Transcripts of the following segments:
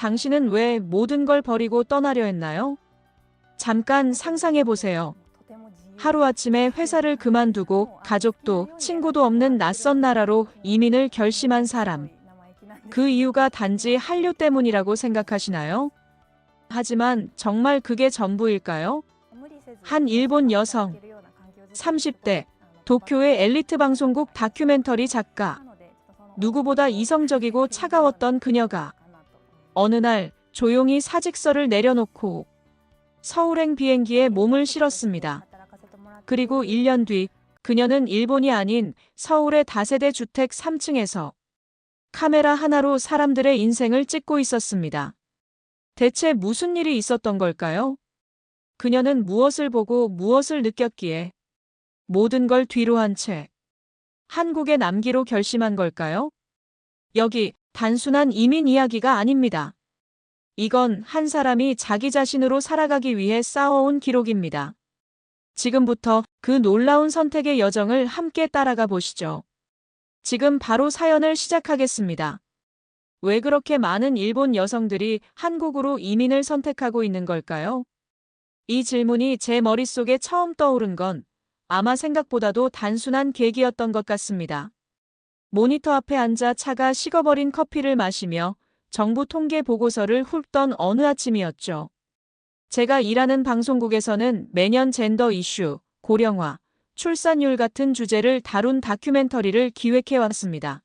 당신은 왜 모든 걸 버리고 떠나려 했나요? 잠깐 상상해 보세요. 하루아침에 회사를 그만두고 가족도 친구도 없는 낯선 나라로 이민을 결심한 사람. 그 이유가 단지 한류 때문이라고 생각하시나요? 하지만 정말 그게 전부일까요? 한 일본 여성, 30대, 도쿄의 엘리트 방송국 다큐멘터리 작가. 누구보다 이성적이고 차가웠던 그녀가 어느 날 조용히 사직서를 내려놓고 서울행 비행기에 몸을 실었습니다. 그리고 1년 뒤 그녀는 일본이 아닌 서울의 다세대 주택 3층에서 카메라 하나로 사람들의 인생을 찍고 있었습니다. 대체 무슨 일이 있었던 걸까요? 그녀는 무엇을 보고 무엇을 느꼈기에 모든 걸 뒤로 한 채 한국에 남기로 결심한 걸까요? 여기 단순한 이민 이야기가 아닙니다. 이건 한 사람이 자기 자신으로 살아가기 위해 쌓아온 기록입니다. 지금부터 그 놀라운 선택의 여정을 함께 따라가 보시죠. 지금 바로 사연을 시작하겠습니다. 왜 그렇게 많은 일본 여성들이 한국으로 이민을 선택하고 있는 걸까요? 이 질문이 제 머릿속에 처음 떠오른 건 아마 생각보다도 단순한 계기였던 것 같습니다. 모니터 앞에 앉아 차가 식어버린 커피를 마시며 정부 통계 보고서를 훑던 어느 아침이었죠. 제가 일하는 방송국에서는 매년 젠더 이슈, 고령화, 출산율 같은 주제를 다룬 다큐멘터리를 기획해왔습니다.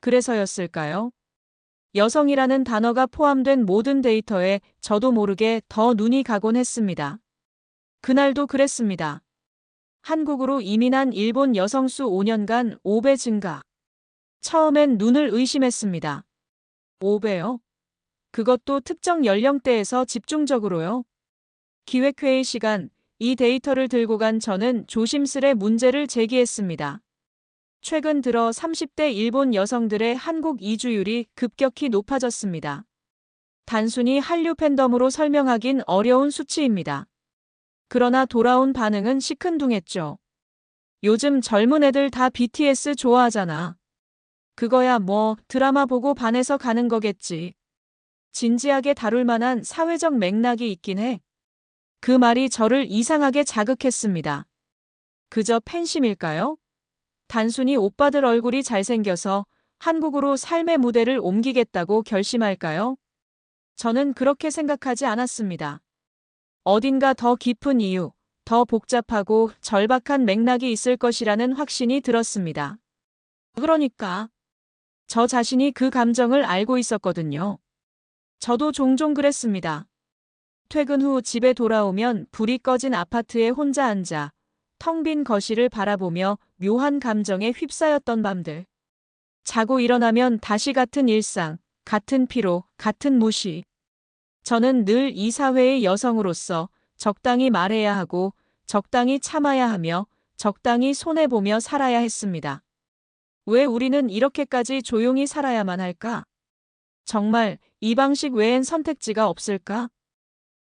그래서였을까요? 여성이라는 단어가 포함된 모든 데이터에 저도 모르게 더 눈이 가곤 했습니다. 그날도 그랬습니다. 한국으로 이민한 일본 여성 수 5년간 5배 증가. 처음엔 눈을 의심했습니다. 5배요? 그것도 특정 연령대에서 집중적으로요? 기획회의 시간, 이 데이터를 들고 간 저는 조심스레 문제를 제기했습니다. 최근 들어 30대 일본 여성들의 한국 이주율이 급격히 높아졌습니다. 단순히 한류 팬덤으로 설명하긴 어려운 수치입니다. 그러나 돌아온 반응은 시큰둥했죠. 요즘 젊은 애들 다 BTS 좋아하잖아. 그거야 뭐 드라마 보고 반해서 가는 거겠지. 진지하게 다룰 만한 사회적 맥락이 있긴 해. 그 말이 저를 이상하게 자극했습니다. 그저 팬심일까요? 단순히 오빠들 얼굴이 잘생겨서 한국으로 삶의 무대를 옮기겠다고 결심할까요? 저는 그렇게 생각하지 않았습니다. 어딘가 더 깊은 이유, 더 복잡하고 절박한 맥락이 있을 것이라는 확신이 들었습니다. 그러니까 저 자신이 그 감정을 알고 있었거든요. 저도 종종 그랬습니다. 퇴근 후 집에 돌아오면 불이 꺼진 아파트에 혼자 앉아 텅 빈 거실을 바라보며 묘한 감정에 휩싸였던 밤들. 자고 일어나면 다시 같은 일상, 같은 피로, 같은 무시. 저는 늘 이 사회의 여성으로서 적당히 말해야 하고 적당히 참아야 하며 적당히 손해보며 살아야 했습니다. 왜 우리는 이렇게까지 조용히 살아야만 할까? 정말 이 방식 외엔 선택지가 없을까?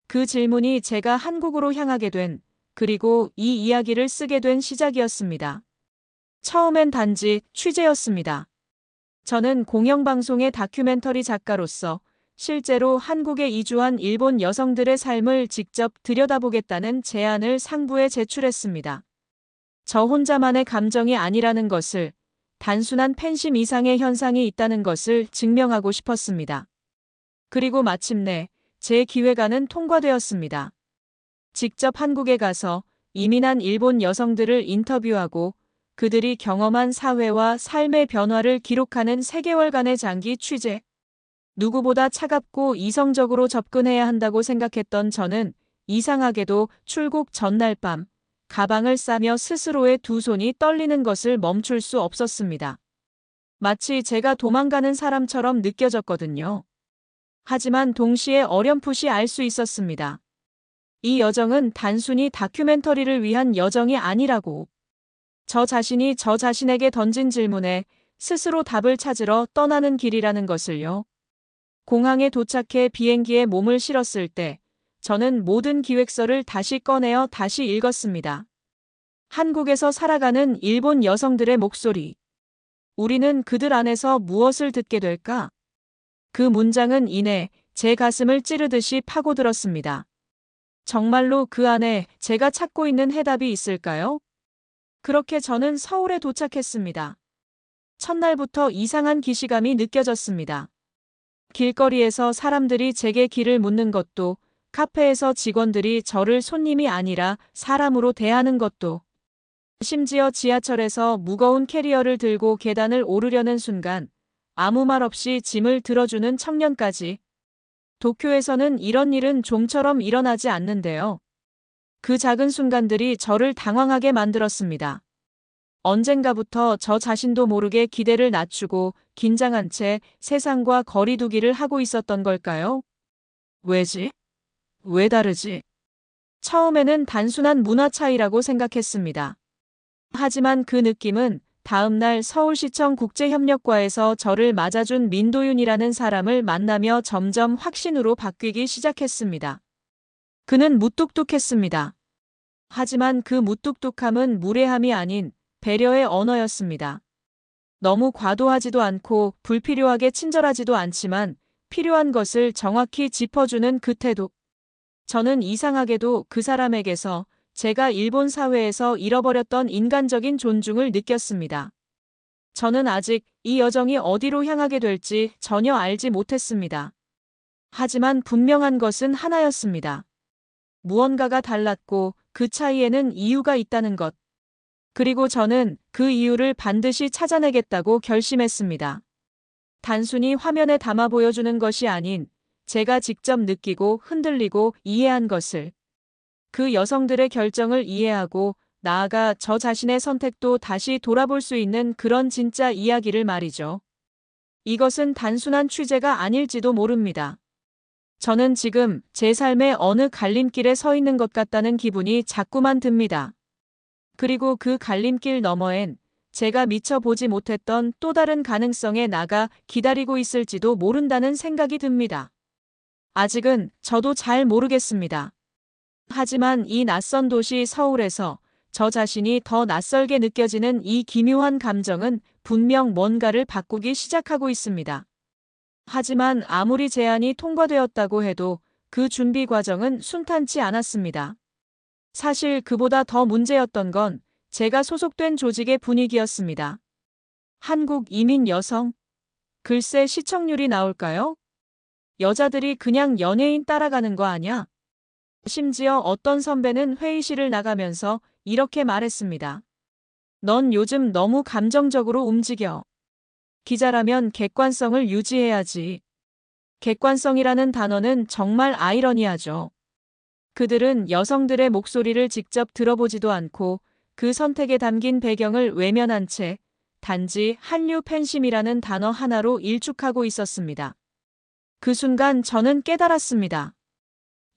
그 질문이 제가 한국으로 향하게 된, 그리고 이 이야기를 쓰게 된 시작이었습니다. 처음엔 단지 취재였습니다. 저는 공영방송의 다큐멘터리 작가로서 실제로 한국에 이주한 일본 여성들의 삶을 직접 들여다보겠다는 제안을 상부에 제출했습니다. 저 혼자만의 감정이 아니라는 것을, 단순한 팬심 이상의 현상이 있다는 것을 증명하고 싶었습니다. 그리고 마침내 제 기획안은 통과되었습니다. 직접 한국에 가서 이민한 일본 여성들을 인터뷰하고 그들이 경험한 사회와 삶의 변화를 기록하는 3개월간의 장기 취재. 누구보다 차갑고 이성적으로 접근해야 한다고 생각했던 저는 이상하게도 출국 전날 밤 가방을 싸며 스스로의 두 손이 떨리는 것을 멈출 수 없었습니다. 마치 제가 도망가는 사람처럼 느껴졌거든요. 하지만 동시에 어렴풋이 알 수 있었습니다. 이 여정은 단순히 다큐멘터리를 위한 여정이 아니라고. 저 자신이 저 자신에게 던진 질문에 스스로 답을 찾으러 떠나는 길이라는 것을요. 공항에 도착해 비행기에 몸을 실었을 때 저는 모든 기획서를 다시 꺼내어 다시 읽었습니다. 한국에서 살아가는 일본 여성들의 목소리. 우리는 그들 안에서 무엇을 듣게 될까? 그 문장은 이내 제 가슴을 찌르듯이 파고들었습니다. 정말로 그 안에 제가 찾고 있는 해답이 있을까요? 그렇게 저는 서울에 도착했습니다. 첫날부터 이상한 기시감이 느껴졌습니다. 길거리에서 사람들이 제게 길을 묻는 것도, 카페에서 직원들이 저를 손님이 아니라 사람으로 대하는 것도, 심지어 지하철에서 무거운 캐리어를 들고 계단을 오르려는 순간 아무 말 없이 짐을 들어주는 청년까지. 도쿄에서는 이런 일은 좀처럼 일어나지 않는데요. 그 작은 순간들이 저를 당황하게 만들었습니다. 언젠가부터 저 자신도 모르게 기대를 낮추고 긴장한 채 세상과 거리 두기를 하고 있었던 걸까요? 왜지? 왜 다르지? 처음에는 단순한 문화 차이라고 생각했습니다. 하지만 그 느낌은 다음 날 서울시청 국제협력과에서 저를 맞아준 민도윤이라는 사람을 만나며 점점 확신으로 바뀌기 시작했습니다. 그는 무뚝뚝했습니다. 하지만 그 무뚝뚝함은 무례함이 아닌 배려의 언어였습니다. 너무 과도하지도 않고 불필요하게 친절하지도 않지만 필요한 것을 정확히 짚어주는 그 태도. 저는 이상하게도 그 사람에게서 제가 일본 사회에서 잃어버렸던 인간적인 존중을 느꼈습니다. 저는 아직 이 여정이 어디로 향하게 될지 전혀 알지 못했습니다. 하지만 분명한 것은 하나였습니다. 무언가가 달랐고 그 차이에는 이유가 있다는 것. 그리고 저는 그 이유를 반드시 찾아내겠다고 결심했습니다. 단순히 화면에 담아 보여주는 것이 아닌 제가 직접 느끼고 흔들리고 이해한 것을. 그 여성들의 결정을 이해하고 나아가 저 자신의 선택도 다시 돌아볼 수 있는 그런 진짜 이야기를 말이죠. 이것은 단순한 취재가 아닐지도 모릅니다. 저는 지금 제 삶의 어느 갈림길에 서 있는 것 같다는 기분이 자꾸만 듭니다. 그리고 그 갈림길 너머엔 제가 미처 보지 못했던 또 다른 가능성에 나가 기다리고 있을지도 모른다는 생각이 듭니다. 아직은 저도 잘 모르겠습니다. 하지만 이 낯선 도시 서울에서 저 자신이 더 낯설게 느껴지는 이 기묘한 감정은 분명 뭔가를 바꾸기 시작하고 있습니다. 하지만 아무리 제안이 통과되었다고 해도 그 준비 과정은 순탄치 않았습니다. 사실 그보다 더 문제였던 건 제가 소속된 조직의 분위기였습니다. 한국 이민 여성? 글쎄 시청률이 나올까요? 여자들이 그냥 연예인 따라가는 거 아냐? 심지어 어떤 선배는 회의실을 나가면서 이렇게 말했습니다. 넌 요즘 너무 감정적으로 움직여. 기자라면 객관성을 유지해야지. 객관성이라는 단어는 정말 아이러니하죠. 그들은 여성들의 목소리를 직접 들어보지도 않고 그 선택에 담긴 배경을 외면한 채 단지 한류 팬심이라는 단어 하나로 일축하고 있었습니다. 그 순간 저는 깨달았습니다.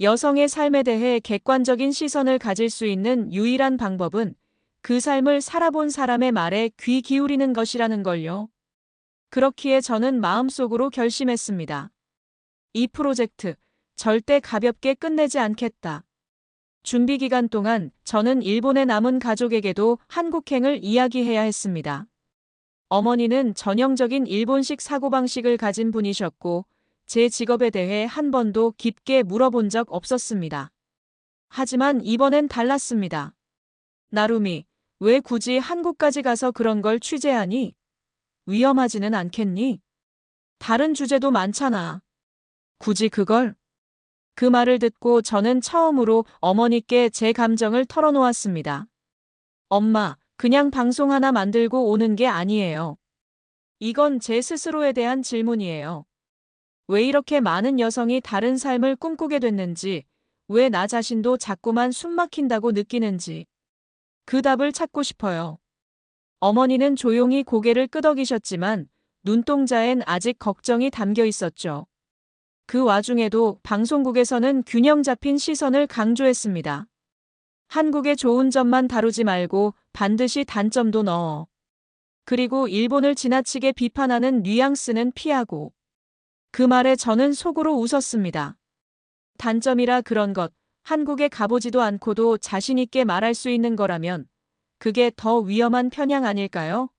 여성의 삶에 대해 객관적인 시선을 가질 수 있는 유일한 방법은 그 삶을 살아본 사람의 말에 귀 기울이는 것이라는 걸요. 그렇기에 저는 마음속으로 결심했습니다. 이 프로젝트 절대 가볍게 끝내지 않겠다. 준비 기간 동안 저는 일본에 남은 가족에게도 한국행을 이야기해야 했습니다. 어머니는 전형적인 일본식 사고방식을 가진 분이셨고 제 직업에 대해 한 번도 깊게 물어본 적 없었습니다. 하지만 이번엔 달랐습니다. 나루미, 왜 굳이 한국까지 가서 그런 걸 취재하니? 위험하지는 않겠니? 다른 주제도 많잖아. 굳이 그걸? 그 말을 듣고 저는 처음으로 어머니께 제 감정을 털어놓았습니다. 엄마, 그냥 방송 하나 만들고 오는 게 아니에요. 이건 제 스스로에 대한 질문이에요. 왜 이렇게 많은 여성이 다른 삶을 꿈꾸게 됐는지, 왜 나 자신도 자꾸만 숨막힌다고 느끼는지. 그 답을 찾고 싶어요. 어머니는 조용히 고개를 끄덕이셨지만 눈동자엔 아직 걱정이 담겨 있었죠. 그 와중에도 방송국에서는 균형 잡힌 시선을 강조했습니다. 한국의 좋은 점만 다루지 말고 반드시 단점도 넣어. 그리고 일본을 지나치게 비판하는 뉘앙스는 피하고. 그 말에 저는 속으로 웃었습니다. 단점이라 그런 것, 한국에 가보지도 않고도 자신있게 말할 수 있는 거라면 그게 더 위험한 편향 아닐까요?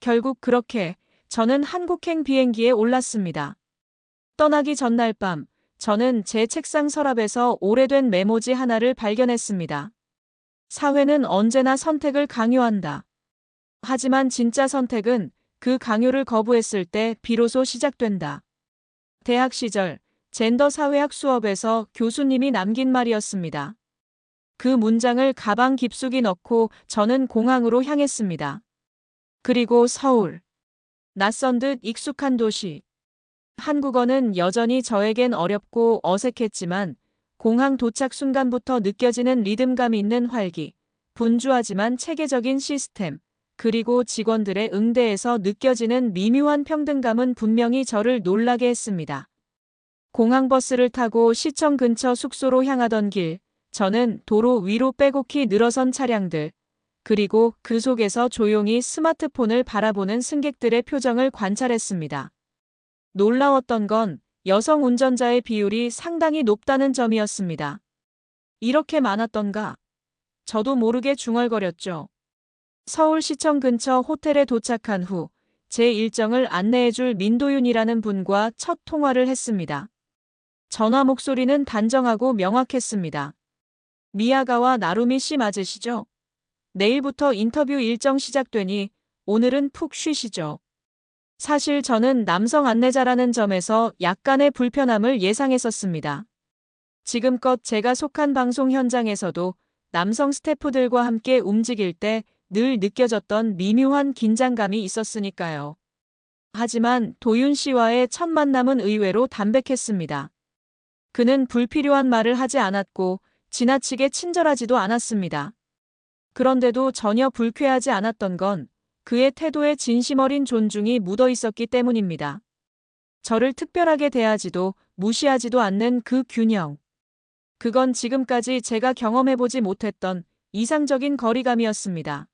결국 그렇게 저는 한국행 비행기에 올랐습니다. 떠나기 전날 밤, 저는 제 책상 서랍에서 오래된 메모지 하나를 발견했습니다. 사회는 언제나 선택을 강요한다. 하지만 진짜 선택은 그 강요를 거부했을 때 비로소 시작된다. 대학 시절 젠더 사회학 수업에서 교수님이 남긴 말이었습니다. 그 문장을 가방 깊숙이 넣고 저는 공항으로 향했습니다. 그리고 서울. 낯선 듯 익숙한 도시. 한국어는 여전히 저에겐 어렵고 어색했지만 공항 도착 순간부터 느껴지는 리듬감 있는 활기, 분주하지만 체계적인 시스템, 그리고 직원들의 응대에서 느껴지는 미묘한 평등감은 분명히 저를 놀라게 했습니다. 공항버스를 타고 시청 근처 숙소로 향하던 길, 저는 도로 위로 빼곡히 늘어선 차량들, 그리고 그 속에서 조용히 스마트폰을 바라보는 승객들의 표정을 관찰했습니다. 놀라웠던 건 여성 운전자의 비율이 상당히 높다는 점이었습니다. 이렇게 많았던가? 저도 모르게 중얼거렸죠. 서울시청 근처 호텔에 도착한 후 제 일정을 안내해줄 민도윤이라는 분과 첫 통화를 했습니다. 전화 목소리는 단정하고 명확했습니다. 미야가와 나루미 씨 맞으시죠? 내일부터 인터뷰 일정 시작되니 오늘은 푹 쉬시죠. 사실 저는 남성 안내자라는 점에서 약간의 불편함을 예상했었습니다. 지금껏 제가 속한 방송 현장에서도 남성 스태프들과 함께 움직일 때 늘 느껴졌던 미묘한 긴장감이 있었으니까요. 하지만 도윤 씨와의 첫 만남은 의외로 담백했습니다. 그는 불필요한 말을 하지 않았고 지나치게 친절하지도 않았습니다. 그런데도 전혀 불쾌하지 않았던 건 그의 태도에 진심 어린 존중이 묻어 있었기 때문입니다. 저를 특별하게 대하지도 무시하지도 않는 그 균형. 그건 지금까지 제가 경험해보지 못했던 이상적인 거리감이었습니다.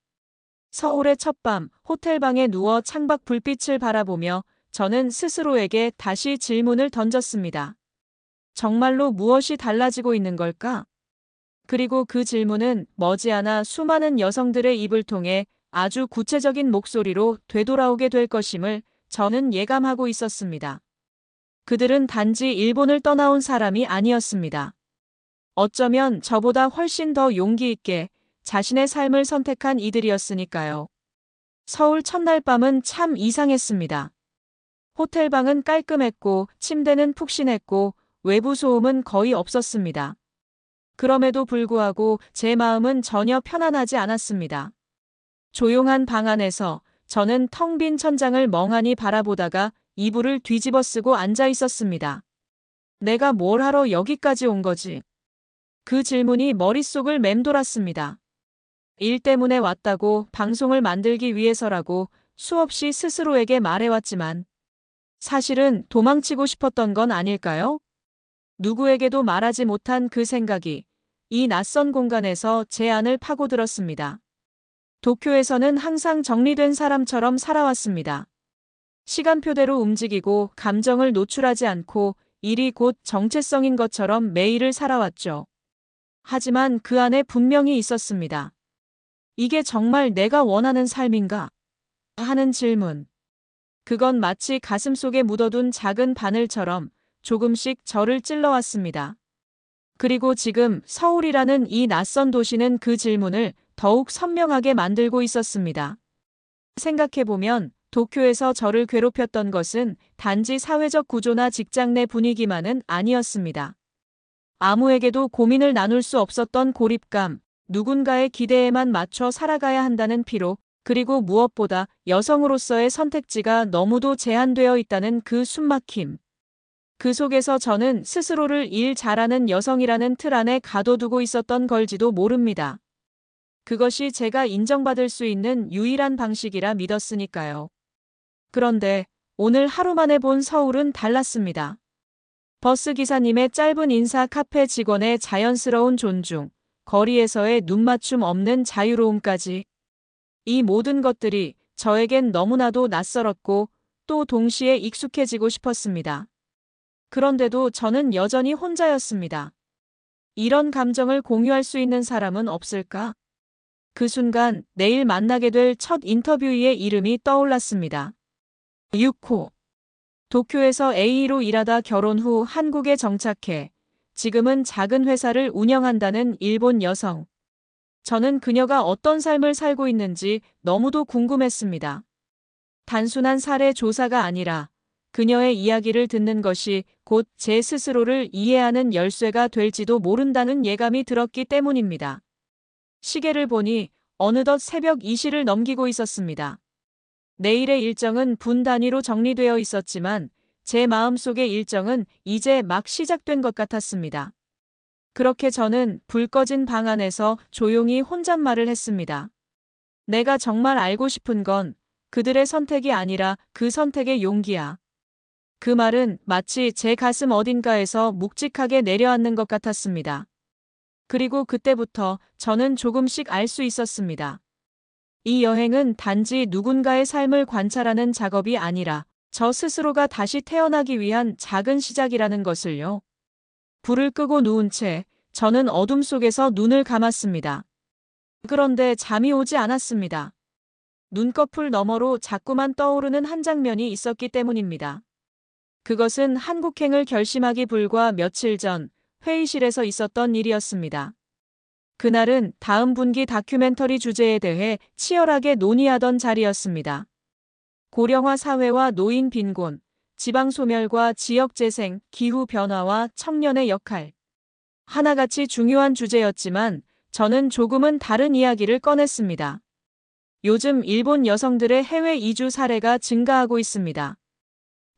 서울의 첫밤, 호텔방에 누워 창밖 불빛을 바라보며 저는 스스로에게 다시 질문을 던졌습니다. 정말로 무엇이 달라지고 있는 걸까? 그리고 그 질문은 머지않아 수많은 여성들의 입을 통해 아주 구체적인 목소리로 되돌아오게 될 것임을 저는 예감하고 있었습니다. 그들은 단지 일본을 떠나온 사람이 아니었습니다. 어쩌면 저보다 훨씬 더 용기 있게 자신의 삶을 선택한 이들이었으니까요. 서울 첫날 밤은 참 이상했습니다. 호텔방은 깔끔했고 침대는 푹신했고 외부 소음은 거의 없었습니다. 그럼에도 불구하고 제 마음은 전혀 편안하지 않았습니다. 조용한 방 안에서 저는 텅 빈 천장을 멍하니 바라보다가 이불을 뒤집어 쓰고 앉아 있었습니다. 내가 뭘 하러 여기까지 온 거지? 그 질문이 머릿속을 맴돌았습니다. 일 때문에 왔다고, 방송을 만들기 위해서라고 수없이 스스로에게 말해왔지만 사실은 도망치고 싶었던 건 아닐까요? 누구에게도 말하지 못한 그 생각이 이 낯선 공간에서 제 안을 파고들었습니다. 도쿄에서는 항상 정리된 사람처럼 살아왔습니다. 시간표대로 움직이고 감정을 노출하지 않고 일이 곧 정체성인 것처럼 매일을 살아왔죠. 하지만 그 안에 분명히 있었습니다. 이게 정말 내가 원하는 삶인가? 하는 질문. 그건 마치 가슴속에 묻어둔 작은 바늘처럼 조금씩 저를 찔러왔습니다. 그리고 지금 서울이라는 이 낯선 도시는 그 질문을 더욱 선명하게 만들고 있었습니다. 생각해보면 도쿄에서 저를 괴롭혔던 것은 단지 사회적 구조나 직장 내 분위기만은 아니었습니다. 아무에게도 고민을 나눌 수 없었던 고립감, 누군가의 기대에만 맞춰 살아가야 한다는 피로, 그리고 무엇보다 여성으로서의 선택지가 너무도 제한되어 있다는 그 숨막힘. 그 속에서 저는 스스로를 일 잘하는 여성이라는 틀 안에 가둬두고 있었던 걸지도 모릅니다. 그것이 제가 인정받을 수 있는 유일한 방식이라 믿었으니까요. 그런데 오늘 하루 만에 본 서울은 달랐습니다. 버스 기사님의 짧은 인사, 카페 직원의 자연스러운 존중, 거리에서의 눈맞춤 없는 자유로움까지. 이 모든 것들이 저에겐 너무나도 낯설었고 또 동시에 익숙해지고 싶었습니다. 그런데도 저는 여전히 혼자였습니다. 이런 감정을 공유할 수 있는 사람은 없을까? 그 순간 내일 만나게 될 첫 인터뷰이의 이름이 떠올랐습니다. 유코. 도쿄에서 A로 일하다 결혼 후 한국에 정착해 지금은 작은 회사를 운영한다는 일본 여성. 저는 그녀가 어떤 삶을 살고 있는지 너무도 궁금했습니다. 단순한 사례 조사가 아니라 그녀의 이야기를 듣는 것이 곧 제 스스로를 이해하는 열쇠가 될지도 모른다는 예감이 들었기 때문입니다. 시계를 보니 어느덧 새벽 2시를 넘기고 있었습니다. 내일의 일정은 분 단위로 정리되어 있었지만 제 마음속의 일정은 이제 막 시작된 것 같았습니다. 그렇게 저는 불 꺼진 방 안에서 조용히 혼잣말을 했습니다. 내가 정말 알고 싶은 건 그들의 선택이 아니라 그 선택의 용기야. 그 말은 마치 제 가슴 어딘가에서 묵직하게 내려앉는 것 같았습니다. 그리고 그때부터 저는 조금씩 알 수 있었습니다. 이 여행은 단지 누군가의 삶을 관찰하는 작업이 아니라 저 스스로가 다시 태어나기 위한 작은 시작이라는 것을요. 불을 끄고 누운 채 저는 어둠 속에서 눈을 감았습니다. 그런데 잠이 오지 않았습니다. 눈꺼풀 너머로 자꾸만 떠오르는 한 장면이 있었기 때문입니다. 그것은 한국행을 결심하기 불과 며칠 전 회의실에서 있었던 일이었습니다. 그날은 다음 분기 다큐멘터리 주제에 대해 치열하게 논의하던 자리였습니다. 고령화 사회와 노인 빈곤, 지방 소멸과 지역 재생, 기후 변화와 청년의 역할. 하나같이 중요한 주제였지만 저는 조금은 다른 이야기를 꺼냈습니다. 요즘 일본 여성들의 해외 이주 사례가 증가하고 있습니다.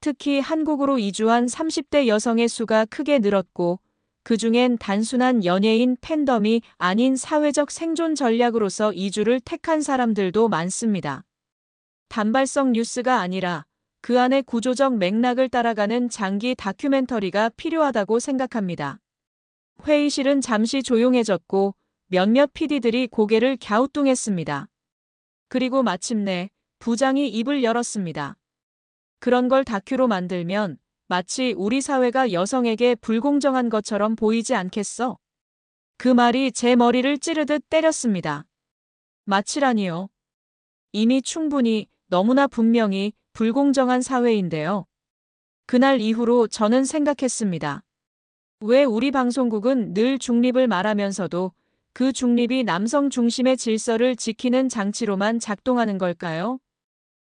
특히 한국으로 이주한 30대 여성의 수가 크게 늘었고 그중엔 단순한 연예인 팬덤이 아닌 사회적 생존 전략으로서 이주를 택한 사람들도 많습니다. 단발성 뉴스가 아니라 그 안의 구조적 맥락을 따라가는 장기 다큐멘터리가 필요하다고 생각합니다. 회의실은 잠시 조용해졌고 몇몇 PD들이 고개를 갸우뚱했습니다. 그리고 마침내 부장이 입을 열었습니다. 그런 걸 다큐로 만들면 마치 우리 사회가 여성에게 불공정한 것처럼 보이지 않겠어? 그 말이 제 머리를 찌르듯 때렸습니다. 마치라니요. 이미 충분히 너무나 분명히 불공정한 사회인데요. 그날 이후로 저는 생각했습니다. 왜 우리 방송국은 늘 중립을 말하면서도 그 중립이 남성 중심의 질서를 지키는 장치로만 작동하는 걸까요?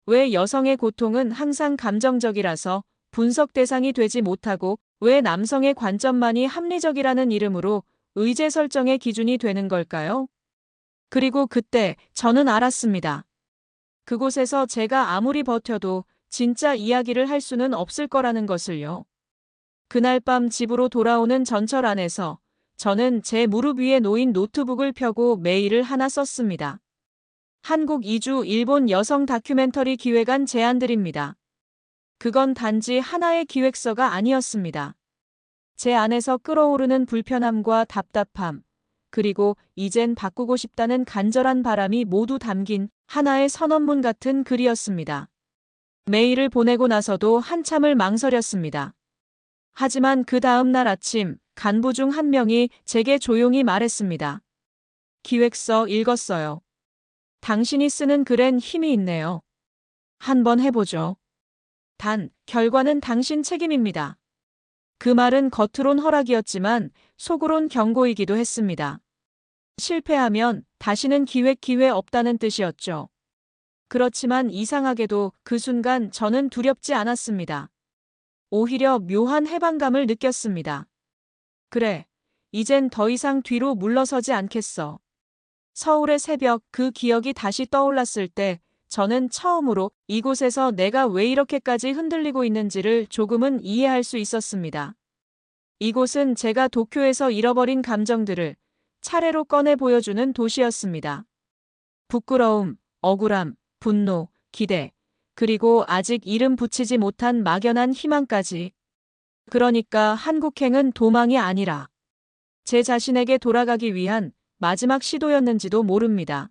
왜 여성의 고통은 항상 감정적이라서 분석 대상이 되지 못하고 왜 남성의 관점만이 합리적이라는 이름으로 의제 설정의 기준이 되는 걸까요? 그리고 그때 저는 알았습니다. 그곳에서 제가 아무리 버텨도 진짜 이야기를 할 수는 없을 거라는 것을요. 그날 밤 집으로 돌아오는 전철 안에서 저는 제 무릎 위에 놓인 노트북을 펴고 메일을 하나 썼습니다. 한국 이주 일본 여성 다큐멘터리 기획안 제안드립니다. 그건 단지 하나의 기획서가 아니었습니다. 제 안에서 끓어오르는 불편함과 답답함, 그리고 이젠 바꾸고 싶다는 간절한 바람이 모두 담긴 하나의 선언문 같은 글이었습니다. 메일을 보내고 나서도 한참을 망설였습니다. 하지만 그 다음 날 아침 간부 중 한 명이 제게 조용히 말했습니다. 기획서 읽었어요. 당신이 쓰는 글엔 힘이 있네요. 한번 해보죠. 단, 결과는 당신 책임입니다. 그 말은 겉으론 허락이었지만 속으론 경고이기도 했습니다. 실패하면 다시는 기회 없다는 뜻이었죠. 그렇지만 이상하게도 그 순간 저는 두렵지 않았습니다. 오히려 묘한 해방감을 느꼈습니다. 그래, 이젠 더 이상 뒤로 물러서지 않겠어. 서울의 새벽 그 기억이 다시 떠올랐을 때 저는 처음으로 이곳에서 내가 왜 이렇게까지 흔들리고 있는지를 조금은 이해할 수 있었습니다. 이곳은 제가 도쿄에서 잃어버린 감정들을 차례로 꺼내 보여주는 도시였습니다. 부끄러움, 억울함, 분노, 기대, 그리고 아직 이름 붙이지 못한 막연한 희망까지. 그러니까 한국행은 도망이 아니라 제 자신에게 돌아가기 위한 마지막 시도였는지도 모릅니다.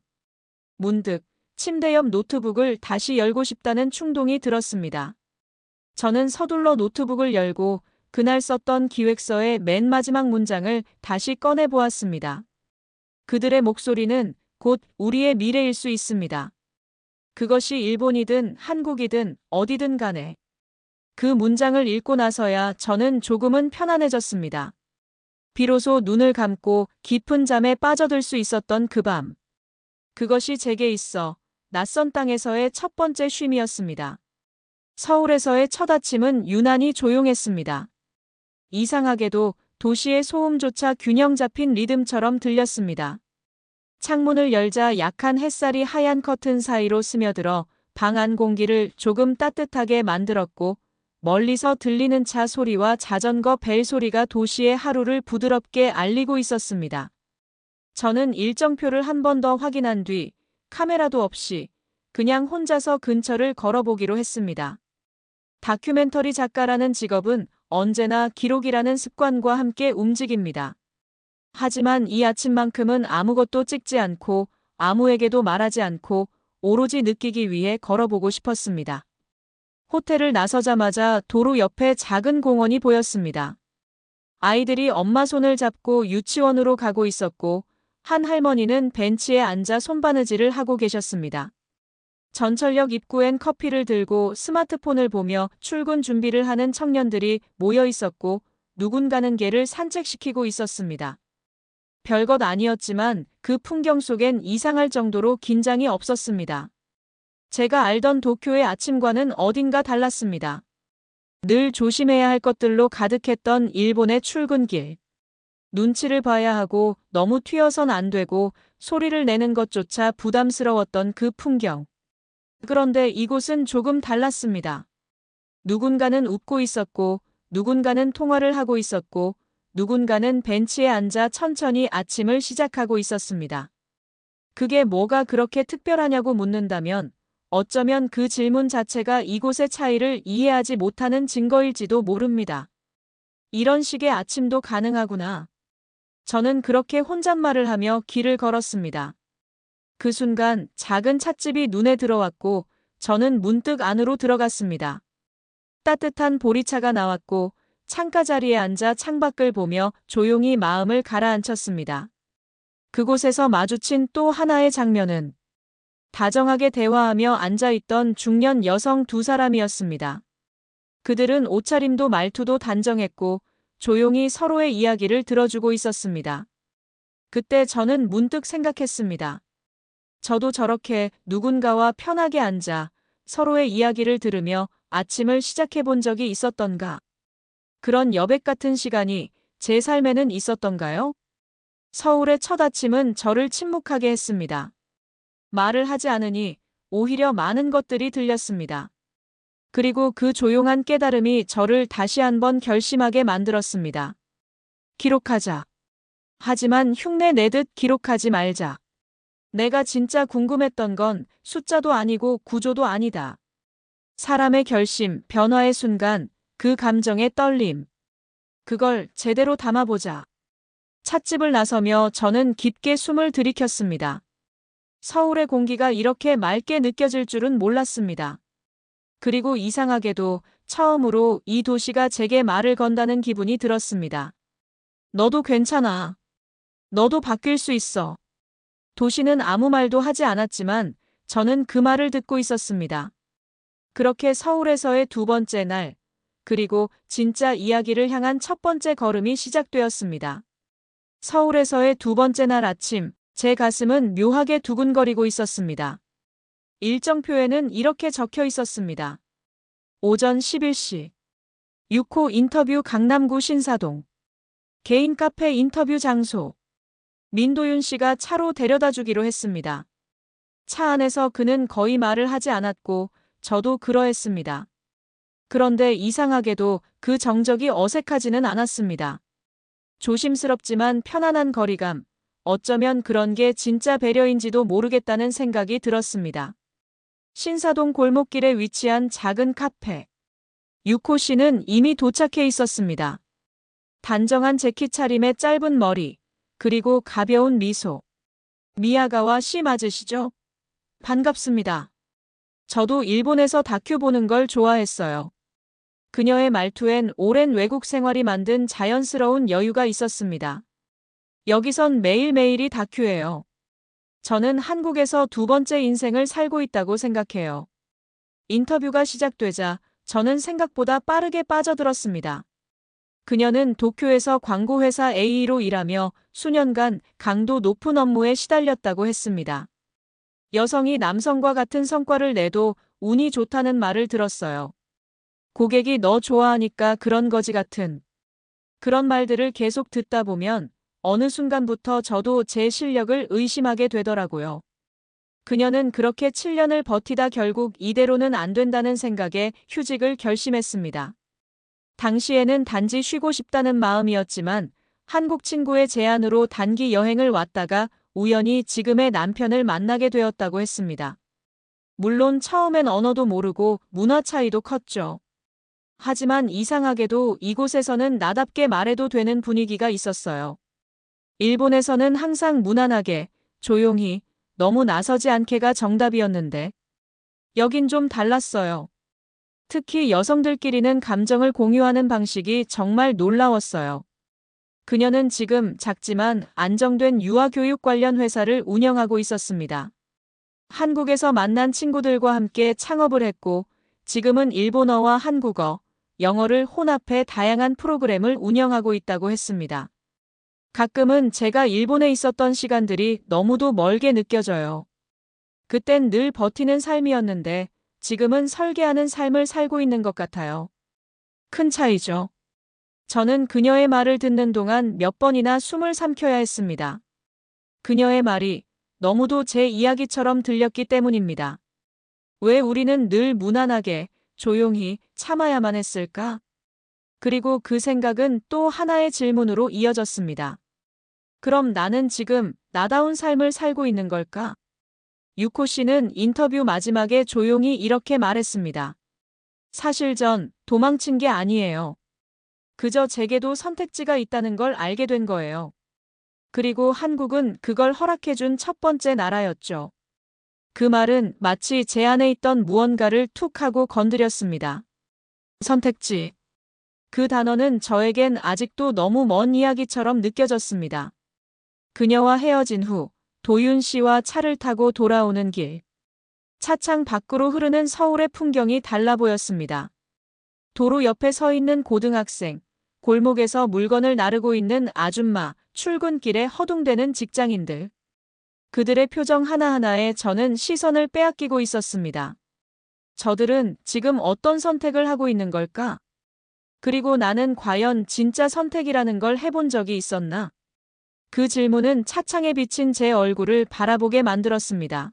문득 침대 옆 노트북을 다시 열고 싶다는 충동이 들었습니다. 저는 서둘러 노트북을 열고 그날 썼던 기획서의 맨 마지막 문장을 다시 꺼내 보았습니다. 그들의 목소리는 곧 우리의 미래일 수 있습니다. 그것이 일본이든 한국이든 어디든 간에. 그 문장을 읽고 나서야 저는 조금은 편안해졌습니다. 비로소 눈을 감고 깊은 잠에 빠져들 수 있었던 그 밤. 그것이 제게 있어 낯선 땅에서의 첫 번째 쉼이었습니다. 서울에서의 첫 아침은 유난히 조용했습니다. 이상하게도 도시의 소음조차 균형 잡힌 리듬처럼 들렸습니다. 창문을 열자 약한 햇살이 하얀 커튼 사이로 스며들어 방 안 공기를 조금 따뜻하게 만들었고, 멀리서 들리는 차 소리와 자전거 벨 소리가 도시의 하루를 부드럽게 알리고 있었습니다. 저는 일정표를 한 번 더 확인한 뒤 카메라도 없이 그냥 혼자서 근처를 걸어보기로 했습니다. 다큐멘터리 작가라는 직업은 언제나 기록이라는 습관과 함께 움직입니다. 하지만 이 아침만큼은 아무것도 찍지 않고 아무에게도 말하지 않고 오로지 느끼기 위해 걸어보고 싶었습니다. 호텔을 나서자마자 도로 옆에 작은 공원이 보였습니다. 아이들이 엄마 손을 잡고 유치원으로 가고 있었고, 한 할머니는 벤치에 앉아 손바느질을 하고 계셨습니다. 전철역 입구엔 커피를 들고 스마트폰을 보며 출근 준비를 하는 청년들이 모여 있었고, 누군가는 개를 산책시키고 있었습니다. 별것 아니었지만 그 풍경 속엔 이상할 정도로 긴장이 없었습니다. 제가 알던 도쿄의 아침과는 어딘가 달랐습니다. 늘 조심해야 할 것들로 가득했던 일본의 출근길. 눈치를 봐야 하고 너무 튀어선 안 되고 소리를 내는 것조차 부담스러웠던 그 풍경. 그런데 이곳은 조금 달랐습니다. 누군가는 웃고 있었고, 누군가는 통화를 하고 있었고, 누군가는 벤치에 앉아 천천히 아침을 시작하고 있었습니다. 그게 뭐가 그렇게 특별하냐고 묻는다면 어쩌면 그 질문 자체가 이곳의 차이를 이해하지 못하는 증거일지도 모릅니다. 이런 식의 아침도 가능하구나. 저는 그렇게 혼잣말을 하며 길을 걸었습니다. 그 순간 작은 찻집이 눈에 들어왔고 저는 문득 안으로 들어갔습니다. 따뜻한 보리차가 나왔고 창가 자리에 앉아 창밖을 보며 조용히 마음을 가라앉혔습니다. 그곳에서 마주친 또 하나의 장면은 다정하게 대화하며 앉아있던 중년 여성 두 사람이었습니다. 그들은 옷차림도 말투도 단정했고 조용히 서로의 이야기를 들어주고 있었습니다. 그때 저는 문득 생각했습니다. 저도 저렇게 누군가와 편하게 앉아 서로의 이야기를 들으며 아침을 시작해 본 적이 있었던가? 그런 여백 같은 시간이 제 삶에는 있었던가요? 서울의 첫 아침은 저를 침묵하게 했습니다. 말을 하지 않으니 오히려 많은 것들이 들렸습니다. 그리고 그 조용한 깨달음이 저를 다시 한번 결심하게 만들었습니다. 기록하자. 하지만 흉내 내듯 기록하지 말자. 내가 진짜 궁금했던 건 숫자도 아니고 구조도 아니다. 사람의 결심, 변화의 순간, 그 감정의 떨림. 그걸 제대로 담아보자. 찻집을 나서며 저는 깊게 숨을 들이켰습니다. 서울의 공기가 이렇게 맑게 느껴질 줄은 몰랐습니다. 그리고 이상하게도 처음으로 이 도시가 제게 말을 건다는 기분이 들었습니다. 너도 괜찮아. 너도 바뀔 수 있어. 도시는 아무 말도 하지 않았지만 저는 그 말을 듣고 있었습니다. 그렇게 서울에서의 두 번째 날, 그리고 진짜 이야기를 향한 첫 번째 걸음이 시작되었습니다. 서울에서의 두 번째 날 아침, 제 가슴은 묘하게 두근거리고 있었습니다. 일정표에는 이렇게 적혀 있었습니다. 오전 11시. 6호 인터뷰 강남구 신사동. 개인 카페 인터뷰 장소. 민도윤 씨가 차로 데려다 주기로 했습니다. 차 안에서 그는 거의 말을 하지 않았고 저도 그러했습니다. 그런데 이상하게도 그 정적이 어색하지는 않았습니다. 조심스럽지만 편안한 거리감, 어쩌면 그런 게 진짜 배려인지도 모르겠다는 생각이 들었습니다. 신사동 골목길에 위치한 작은 카페. 6호 씨는 이미 도착해 있었습니다. 단정한 재킷 차림에 짧은 머리, 그리고 가벼운 미소. 미야가와 씨 맞으시죠? 반갑습니다. 저도 일본에서 다큐 보는 걸 좋아했어요. 그녀의 말투엔 오랜 외국 생활이 만든 자연스러운 여유가 있었습니다. 여기선 매일매일이 다큐예요. 저는 한국에서 두 번째 인생을 살고 있다고 생각해요. 인터뷰가 시작되자 저는 생각보다 빠르게 빠져들었습니다. 그녀는 도쿄에서 광고회사 AE로 일하며 수년간 강도 높은 업무에 시달렸다고 했습니다. 여성이 남성과 같은 성과를 내도 운이 좋다는 말을 들었어요. 고객이 너 좋아하니까 그런 거지 같은 그런 말들을 계속 듣다 보면 어느 순간부터 저도 제 실력을 의심하게 되더라고요. 그녀는 그렇게 7년을 버티다 결국 이대로는 안 된다는 생각에 휴직을 결심했습니다. 당시에는 단지 쉬고 싶다는 마음이었지만 한국 친구의 제안으로 단기 여행을 왔다가 우연히 지금의 남편을 만나게 되었다고 했습니다. 물론 처음엔 언어도 모르고 문화 차이도 컸죠. 하지만 이상하게도 이곳에서는 나답게 말해도 되는 분위기가 있었어요. 일본에서는 항상 무난하게, 조용히, 너무 나서지 않게가 정답이었는데 여긴 좀 달랐어요. 특히 여성들끼리는 감정을 공유하는 방식이 정말 놀라웠어요. 그녀는 지금 작지만 안정된 유아교육 관련 회사를 운영하고 있었습니다. 한국에서 만난 친구들과 함께 창업을 했고 지금은 일본어와 한국어, 영어를 혼합해 다양한 프로그램을 운영하고 있다고 했습니다. 가끔은 제가 일본에 있었던 시간들이 너무도 멀게 느껴져요. 그땐 늘 버티는 삶이었는데 지금은 설계하는 삶을 살고 있는 것 같아요. 큰 차이죠. 저는 그녀의 말을 듣는 동안 몇 번이나 숨을 삼켜야 했습니다. 그녀의 말이 너무도 제 이야기처럼 들렸기 때문입니다. 왜 우리는 늘 무난하게, 조용히 참아야만 했을까? 그리고 그 생각은 또 하나의 질문으로 이어졌습니다. 그럼 나는 지금 나다운 삶을 살고 있는 걸까? 유코 씨는 인터뷰 마지막에 조용히 이렇게 말했습니다. 사실 전 도망친 게 아니에요. 그저 제게도 선택지가 있다는 걸 알게 된 거예요. 그리고 한국은 그걸 허락해준 첫 번째 나라였죠. 그 말은 마치 제 안에 있던 무언가를 툭 하고 건드렸습니다. 선택지. 그 단어는 저에겐 아직도 너무 먼 이야기처럼 느껴졌습니다. 그녀와 헤어진 후 도윤 씨와 차를 타고 돌아오는 길. 차창 밖으로 흐르는 서울의 풍경이 달라 보였습니다. 도로 옆에 서 있는 고등학생, 골목에서 물건을 나르고 있는 아줌마, 출근길에 허둥대는 직장인들. 그들의 표정 하나하나에 저는 시선을 빼앗기고 있었습니다. 저들은 지금 어떤 선택을 하고 있는 걸까? 그리고 나는 과연 진짜 선택이라는 걸 해본 적이 있었나? 그 질문은 차창에 비친 제 얼굴을 바라보게 만들었습니다.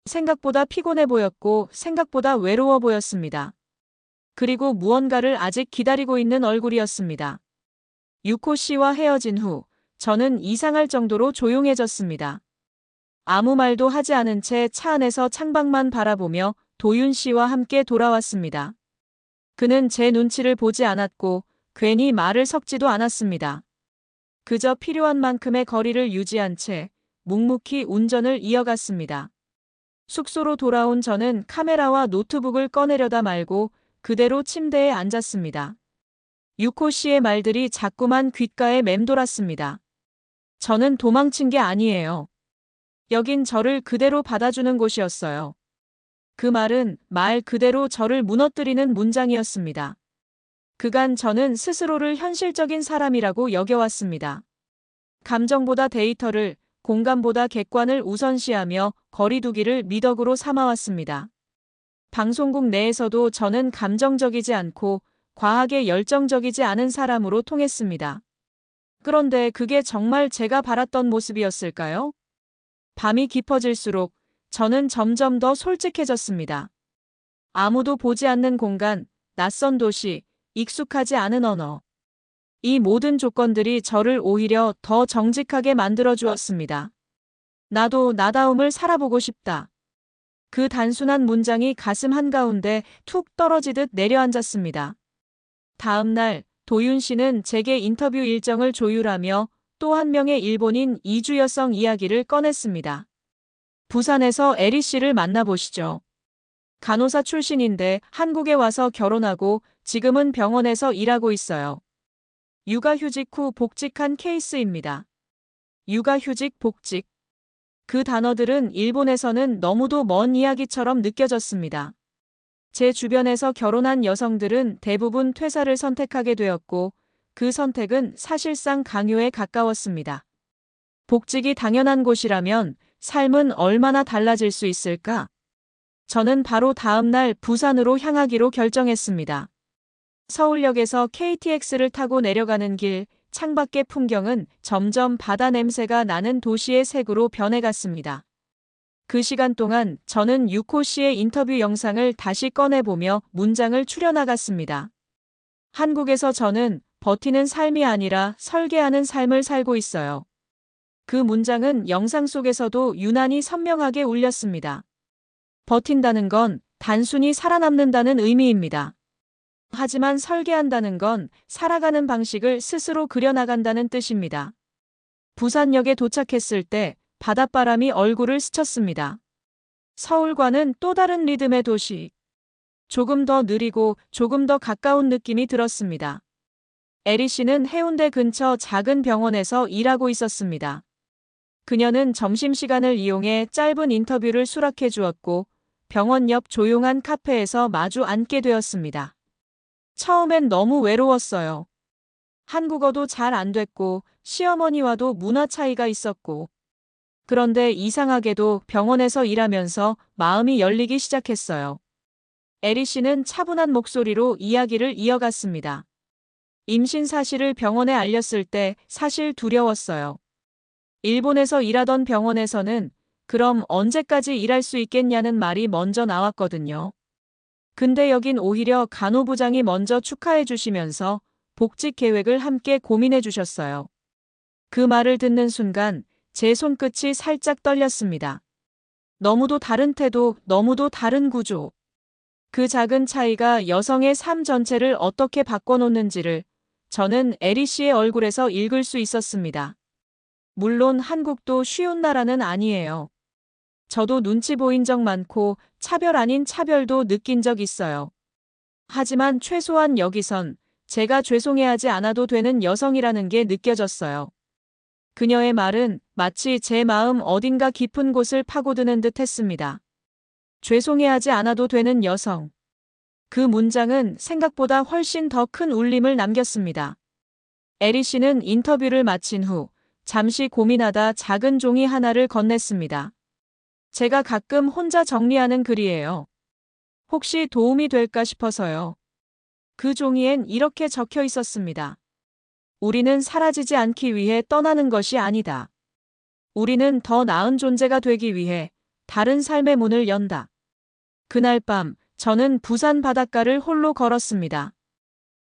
생각보다 피곤해 보였고 생각보다 외로워 보였습니다. 그리고 무언가를 아직 기다리고 있는 얼굴이었습니다. 유코 씨와 헤어진 후 저는 이상할 정도로 조용해졌습니다. 아무 말도 하지 않은 채 차 안에서 창밖만 바라보며 도윤 씨와 함께 돌아왔습니다. 그는 제 눈치를 보지 않았고 괜히 말을 섞지도 않았습니다. 그저 필요한 만큼의 거리를 유지한 채 묵묵히 운전을 이어갔습니다. 숙소로 돌아온 저는 카메라와 노트북을 꺼내려다 말고 그대로 침대에 앉았습니다. 유코 씨의 말들이 자꾸만 귓가에 맴돌았습니다. 저는 도망친 게 아니에요. 여긴 저를 그대로 받아주는 곳이었어요. 그 말은 말 그대로 저를 무너뜨리는 문장이었습니다. 그간 저는 스스로를 현실적인 사람이라고 여겨왔습니다. 감정보다 데이터를, 공감보다 객관을 우선시하며 거리두기를 미덕으로 삼아왔습니다. 방송국 내에서도 저는 감정적이지 않고 과하게 열정적이지 않은 사람으로 통했습니다. 그런데 그게 정말 제가 바랐던 모습이었을까요? 밤이 깊어질수록 저는 점점 더 솔직해졌습니다. 아무도 보지 않는 공간, 낯선 도시, 익숙하지 않은 언어. 이 모든 조건들이 저를 오히려 더 정직하게 만들어 주었습니다. 나도 나다움을 살아보고 싶다. 그 단순한 문장이 가슴 한가운데 툭 떨어지듯 내려앉았습니다. 다음 날 도윤 씨는 제게 인터뷰 일정을 조율하며 또 한 명의 일본인 이주 여성 이야기를 꺼냈습니다. 부산에서 에리 씨를 만나보시죠. 간호사 출신인데 한국에 와서 결혼하고 지금은 병원에서 일하고 있어요. 육아휴직 후 복직한 케이스입니다. 육아휴직 복직. 그 단어들은 일본에서는 너무도 먼 이야기처럼 느껴졌습니다. 제 주변에서 결혼한 여성들은 대부분 퇴사를 선택하게 되었고 그 선택은 사실상 강요에 가까웠습니다. 복직이 당연한 곳이라면 삶은 얼마나 달라질 수 있을까? 저는 바로 다음 날 부산으로 향하기로 결정했습니다. 서울역에서 KTX를 타고 내려가는 길, 창밖의 풍경은 점점 바다 냄새가 나는 도시의 색으로 변해갔습니다. 그 시간 동안 저는 유코 씨의 인터뷰 영상을 다시 꺼내보며 문장을 추려나갔습니다. 한국에서 저는 버티는 삶이 아니라 설계하는 삶을 살고 있어요. 그 문장은 영상 속에서도 유난히 선명하게 울렸습니다. 버틴다는 건 단순히 살아남는다는 의미입니다. 하지만 설계한다는 건 살아가는 방식을 스스로 그려나간다는 뜻입니다. 부산역에 도착했을 때 바닷바람이 얼굴을 스쳤습니다. 서울과는 또 다른 리듬의 도시. 조금 더 느리고 조금 더 가까운 느낌이 들었습니다. 에리 씨는 해운대 근처 작은 병원에서 일하고 있었습니다. 그녀는 점심시간을 이용해 짧은 인터뷰를 수락해 주었고 병원 옆 조용한 카페에서 마주 앉게 되었습니다. 처음엔 너무 외로웠어요. 한국어도 잘 안 됐고 시어머니와도 문화 차이가 있었고 그런데 이상하게도 병원에서 일하면서 마음이 열리기 시작했어요. 에리 씨는 차분한 목소리로 이야기를 이어갔습니다. 임신 사실을 병원에 알렸을 때 사실 두려웠어요. 일본에서 일하던 병원에서는 그럼 언제까지 일할 수 있겠냐는 말이 먼저 나왔거든요. 근데 여긴 오히려 간호부장이 먼저 축하해 주시면서 복직 계획을 함께 고민해 주셨어요. 그 말을 듣는 순간 제 손끝이 살짝 떨렸습니다. 너무도 다른 태도, 너무도 다른 구조. 그 작은 차이가 여성의 삶 전체를 어떻게 바꿔놓는지를 저는 에리 씨의 얼굴에서 읽을 수 있었습니다. 물론 한국도 쉬운 나라는 아니에요. 저도 눈치 보인 적 많고 차별 아닌 차별도 느낀 적 있어요. 하지만 최소한 여기선 제가 죄송해하지 않아도 되는 여성이라는 게 느껴졌어요. 그녀의 말은 마치 제 마음 어딘가 깊은 곳을 파고드는 듯 했습니다. 죄송해하지 않아도 되는 여성. 그 문장은 생각보다 훨씬 더 큰 울림을 남겼습니다. 에리 씨는 인터뷰를 마친 후 잠시 고민하다 작은 종이 하나를 건넸습니다. 제가 가끔 혼자 정리하는 글이에요. 혹시 도움이 될까 싶어서요. 그 종이엔 이렇게 적혀 있었습니다. 우리는 사라지지 않기 위해 떠나는 것이 아니다. 우리는 더 나은 존재가 되기 위해 다른 삶의 문을 연다. 그날 밤 저는 부산 바닷가를 홀로 걸었습니다.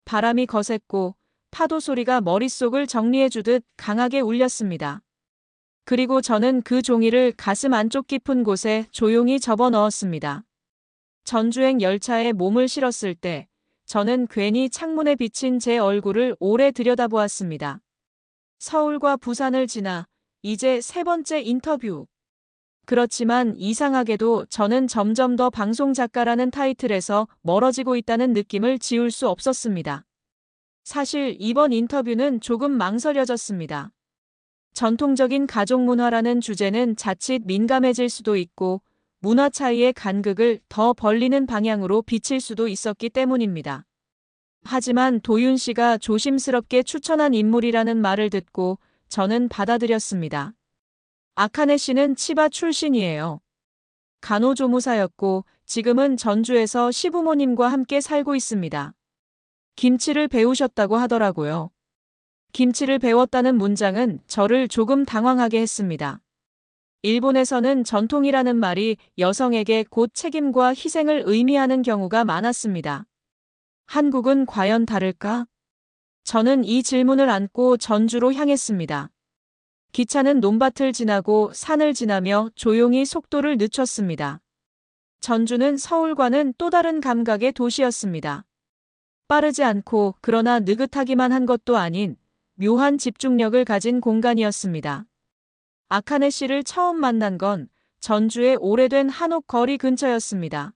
바람이 거셌고 파도 소리가 머릿속을 정리해주듯 강하게 울렸습니다. 그리고 저는 그 종이를 가슴 안쪽 깊은 곳에 조용히 접어 넣었습니다. 전주행 열차에 몸을 실었을 때 저는 괜히 창문에 비친 제 얼굴을 오래 들여다보았습니다. 서울과 부산을 지나 이제 세 번째 인터뷰. 그렇지만 이상하게도 저는 점점 더 방송 작가라는 타이틀에서 멀어지고 있다는 느낌을 지울 수 없었습니다. 사실 이번 인터뷰는 조금 망설여졌습니다. 전통적인 가족 문화라는 주제는 자칫 민감해질 수도 있고 문화 차이의 간극을 더 벌리는 방향으로 비칠 수도 있었기 때문입니다. 하지만 도윤 씨가 조심스럽게 추천한 인물이라는 말을 듣고 저는 받아들였습니다. 아카네 씨는 치바 출신이에요. 간호조무사였고 지금은 전주에서 시부모님과 함께 살고 있습니다. 김치를 배우셨다고 하더라고요. 김치를 배웠다는 문장은 저를 조금 당황하게 했습니다. 일본에서는 전통이라는 말이 여성에게 곧 책임과 희생을 의미하는 경우가 많았습니다. 한국은 과연 다를까? 저는 이 질문을 안고 전주로 향했습니다. 기차는 논밭을 지나고 산을 지나며 조용히 속도를 늦췄습니다. 전주는 서울과는 또 다른 감각의 도시였습니다. 빠르지 않고 그러나 느긋하기만 한 것도 아닌 묘한 집중력을 가진 공간이었습니다. 아카네 씨를 처음 만난 건 전주의 오래된 한옥 거리 근처였습니다.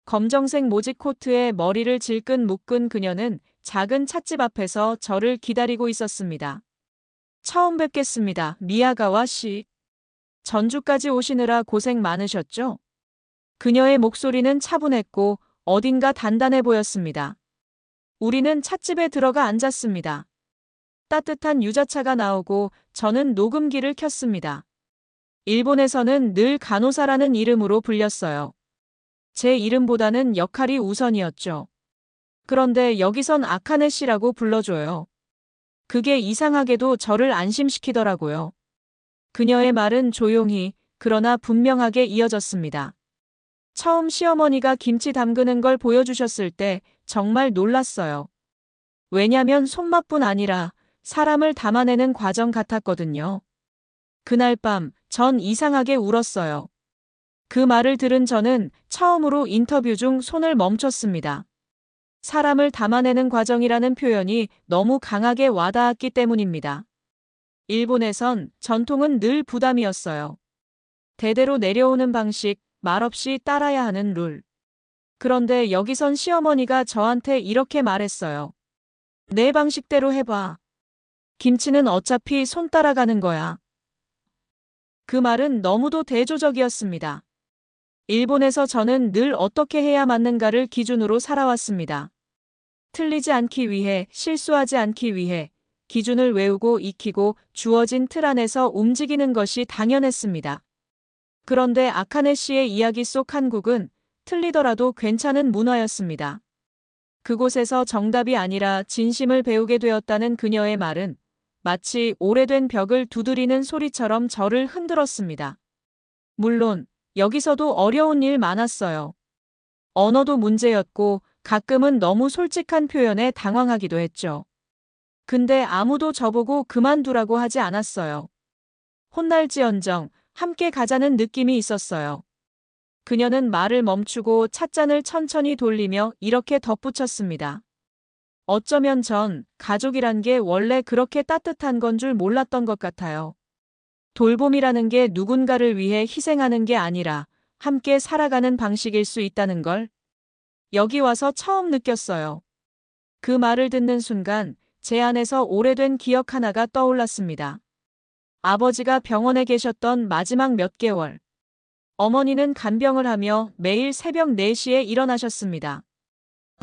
검정색 모직 코트에 머리를 질끈 묶은 그녀는 작은 찻집 앞에서 저를 기다리고 있었습니다. 처음 뵙겠습니다. 미야가와 씨. 전주까지 오시느라 고생 많으셨죠? 그녀의 목소리는 차분했고 어딘가 단단해 보였습니다. 우리는 찻집에 들어가 앉았습니다. 따뜻한 유자차가 나오고 저는 녹음기를 켰습니다. 일본에서는 늘 간호사라는 이름으로 불렸어요. 제 이름보다는 역할이 우선이었죠. 그런데 여기선 아카네 씨라고 불러줘요. 그게 이상하게도 저를 안심시키더라고요. 그녀의 말은 조용히 그러나 분명하게 이어졌습니다. 처음 시어머니가 김치 담그는 걸 보여주셨을 때 정말 놀랐어요. 왜냐면 손맛뿐 아니라 사람을 담아내는 과정 같았거든요. 그날 밤 전 이상하게 울었어요. 그 말을 들은 저는 처음으로 인터뷰 중 손을 멈췄습니다. 사람을 담아내는 과정이라는 표현이 너무 강하게 와닿았기 때문입니다. 일본에선 전통은 늘 부담이었어요. 대대로 내려오는 방식, 말없이 따라야 하는 룰. 그런데 여기선 시어머니가 저한테 이렇게 말했어요. 내 방식대로 해봐. 김치는 어차피 손 따라가는 거야. 그 말은 너무도 대조적이었습니다. 일본에서 저는 늘 어떻게 해야 맞는가를 기준으로 살아왔습니다. 틀리지 않기 위해, 실수하지 않기 위해 기준을 외우고 익히고 주어진 틀 안에서 움직이는 것이 당연했습니다. 그런데 아카네 씨의 이야기 속 한국은 틀리더라도 괜찮은 문화였습니다. 그곳에서 정답이 아니라 진심을 배우게 되었다는 그녀의 말은 마치 오래된 벽을 두드리는 소리처럼 저를 흔들었습니다. 물론 여기서도 어려운 일 많았어요. 언어도 문제였고 가끔은 너무 솔직한 표현에 당황하기도 했죠. 근데 아무도 저보고 그만두라고 하지 않았어요. 혼날지언정 함께 가자는 느낌이 있었어요. 그녀는 말을 멈추고 찻잔을 천천히 돌리며 이렇게 덧붙였습니다. 어쩌면 전 가족이란 게 원래 그렇게 따뜻한 건 줄 몰랐던 것 같아요. 돌봄이라는 게 누군가를 위해 희생하는 게 아니라 함께 살아가는 방식일 수 있다는 걸 여기 와서 처음 느꼈어요. 그 말을 듣는 순간 제 안에서 오래된 기억 하나가 떠올랐습니다. 아버지가 병원에 계셨던 마지막 몇 개월. 어머니는 간병을 하며 매일 새벽 4시에 일어나셨습니다.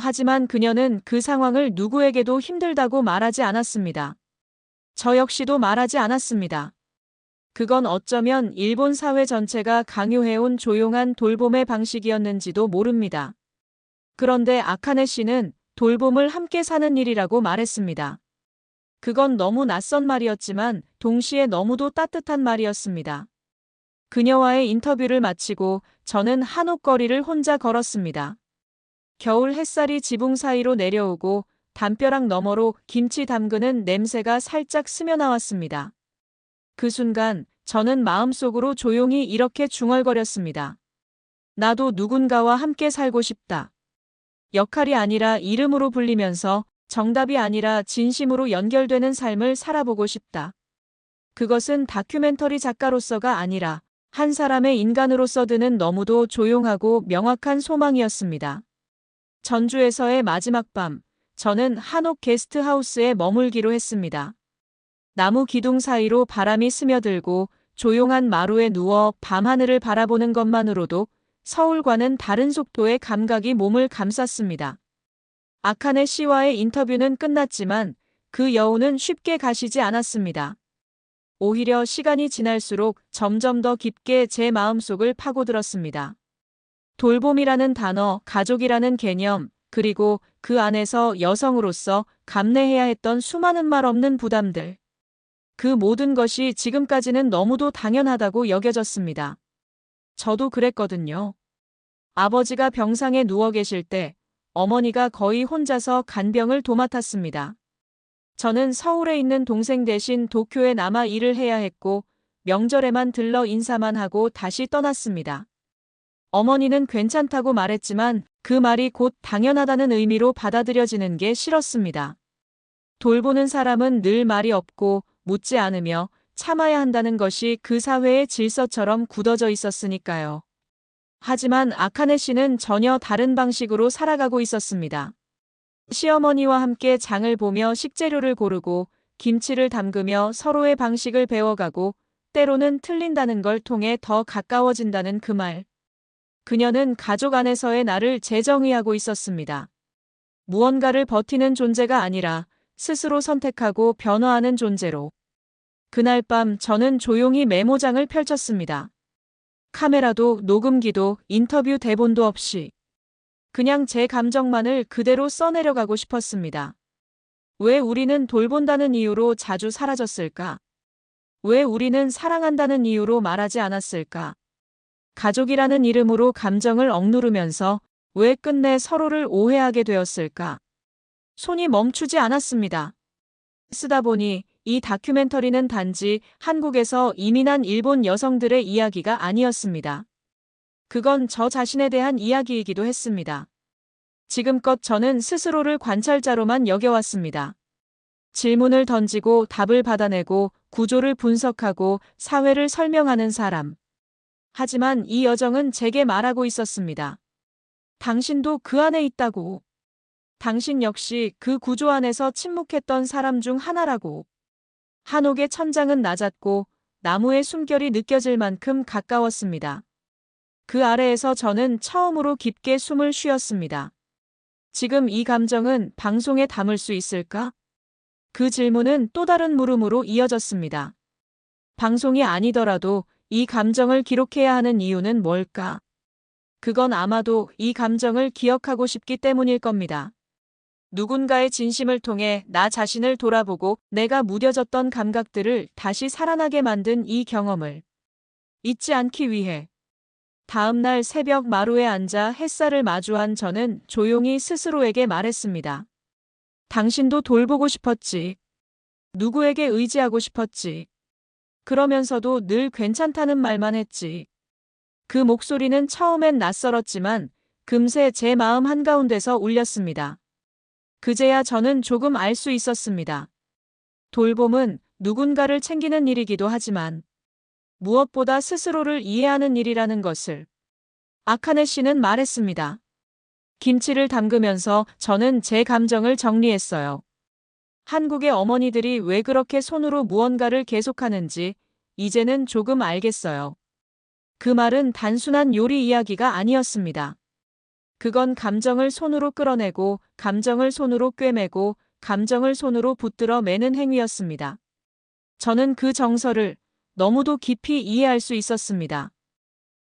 하지만 그녀는 그 상황을 누구에게도 힘들다고 말하지 않았습니다. 저 역시도 말하지 않았습니다. 그건 어쩌면 일본 사회 전체가 강요해온 조용한 돌봄의 방식이었는지도 모릅니다. 그런데 아카네 씨는 돌봄을 함께 사는 일이라고 말했습니다. 그건 너무 낯선 말이었지만 동시에 너무도 따뜻한 말이었습니다. 그녀와의 인터뷰를 마치고 저는 한옥거리를 혼자 걸었습니다. 겨울 햇살이 지붕 사이로 내려오고 담벼락 너머로 김치 담그는 냄새가 살짝 스며나왔습니다. 그 순간 저는 마음속으로 조용히 이렇게 중얼거렸습니다. 나도 누군가와 함께 살고 싶다. 역할이 아니라 이름으로 불리면서 정답이 아니라 진심으로 연결되는 삶을 살아보고 싶다. 그것은 다큐멘터리 작가로서가 아니라 한 사람의 인간으로서 드는 너무도 조용하고 명확한 소망이었습니다. 전주에서의 마지막 밤, 저는 한옥 게스트하우스에 머물기로 했습니다. 나무 기둥 사이로 바람이 스며들고 조용한 마루에 누워 밤하늘을 바라보는 것만으로도 서울과는 다른 속도의 감각이 몸을 감쌌습니다. 아카네 씨와의 인터뷰는 끝났지만 그 여운은 쉽게 가시지 않았습니다. 오히려 시간이 지날수록 점점 더 깊게 제 마음속을 파고들었습니다. 돌봄이라는 단어, 가족이라는 개념, 그리고 그 안에서 여성으로서 감내해야 했던 수많은 말 없는 부담들. 그 모든 것이 지금까지는 너무도 당연하다고 여겨졌습니다. 저도 그랬거든요. 아버지가 병상에 누워 계실 때 어머니가 거의 혼자서 간병을 도맡았습니다. 저는 서울에 있는 동생 대신 도쿄에 남아 일을 해야 했고 명절에만 들러 인사만 하고 다시 떠났습니다. 어머니는 괜찮다고 말했지만 그 말이 곧 당연하다는 의미로 받아들여지는 게 싫었습니다. 돌보는 사람은 늘 말이 없고 묻지 않으며 참아야 한다는 것이 그 사회의 질서처럼 굳어져 있었으니까요. 하지만 아카네 씨는 전혀 다른 방식으로 살아가고 있었습니다. 시어머니와 함께 장을 보며 식재료를 고르고 김치를 담그며 서로의 방식을 배워가고 때로는 틀린다는 걸 통해 더 가까워진다는 그 말. 그녀는 가족 안에서의 나를 재정의하고 있었습니다. 무언가를 버티는 존재가 아니라 스스로 선택하고 변화하는 존재로. 그날 밤 저는 조용히 메모장을 펼쳤습니다. 카메라도 녹음기도 인터뷰 대본도 없이 그냥 제 감정만을 그대로 써내려가고 싶었습니다. 왜 우리는 돌본다는 이유로 자주 사라졌을까? 왜 우리는 사랑한다는 이유로 말하지 않았을까? 가족이라는 이름으로 감정을 억누르면서 왜 끝내 서로를 오해하게 되었을까? 손이 멈추지 않았습니다. 쓰다 보니 이 다큐멘터리는 단지 한국에서 이민한 일본 여성들의 이야기가 아니었습니다. 그건 저 자신에 대한 이야기이기도 했습니다. 지금껏 저는 스스로를 관찰자로만 여겨왔습니다. 질문을 던지고 답을 받아내고 구조를 분석하고 사회를 설명하는 사람. 하지만 이 여정은 제게 말하고 있었습니다. 당신도 그 안에 있다고. 당신 역시 그 구조 안에서 침묵했던 사람 중 하나라고. 한옥의 천장은 낮았고 나무의 숨결이 느껴질 만큼 가까웠습니다. 그 아래에서 저는 처음으로 깊게 숨을 쉬었습니다. 지금 이 감정은 방송에 담을 수 있을까? 그 질문은 또 다른 물음으로 이어졌습니다. 방송이 아니더라도 이 감정을 기록해야 하는 이유는 뭘까? 그건 아마도 이 감정을 기억하고 싶기 때문일 겁니다. 누군가의 진심을 통해 나 자신을 돌아보고 내가 무뎌졌던 감각들을 다시 살아나게 만든 이 경험을 잊지 않기 위해. 다음 날 새벽 마루에 앉아 햇살을 마주한 저는 조용히 스스로에게 말했습니다. 당신도 돌보고 싶었지. 누구에게 의지하고 싶었지. 그러면서도 늘 괜찮다는 말만 했지. 그 목소리는 처음엔 낯설었지만 금세 제 마음 한가운데서 울렸습니다. 그제야 저는 조금 알 수 있었습니다. 돌봄은 누군가를 챙기는 일이기도 하지만 무엇보다 스스로를 이해하는 일이라는 것을 아카네 씨는 말했습니다. 김치를 담그면서 저는 제 감정을 정리했어요. 한국의 어머니들이 왜 그렇게 손으로 무언가를 계속하는지 이제는 조금 알겠어요. 그 말은 단순한 요리 이야기가 아니었습니다. 그건 감정을 손으로 끌어내고 감정을 손으로 꿰매고 감정을 손으로 붙들어 매는 행위였습니다. 저는 그 정서를 너무도 깊이 이해할 수 있었습니다.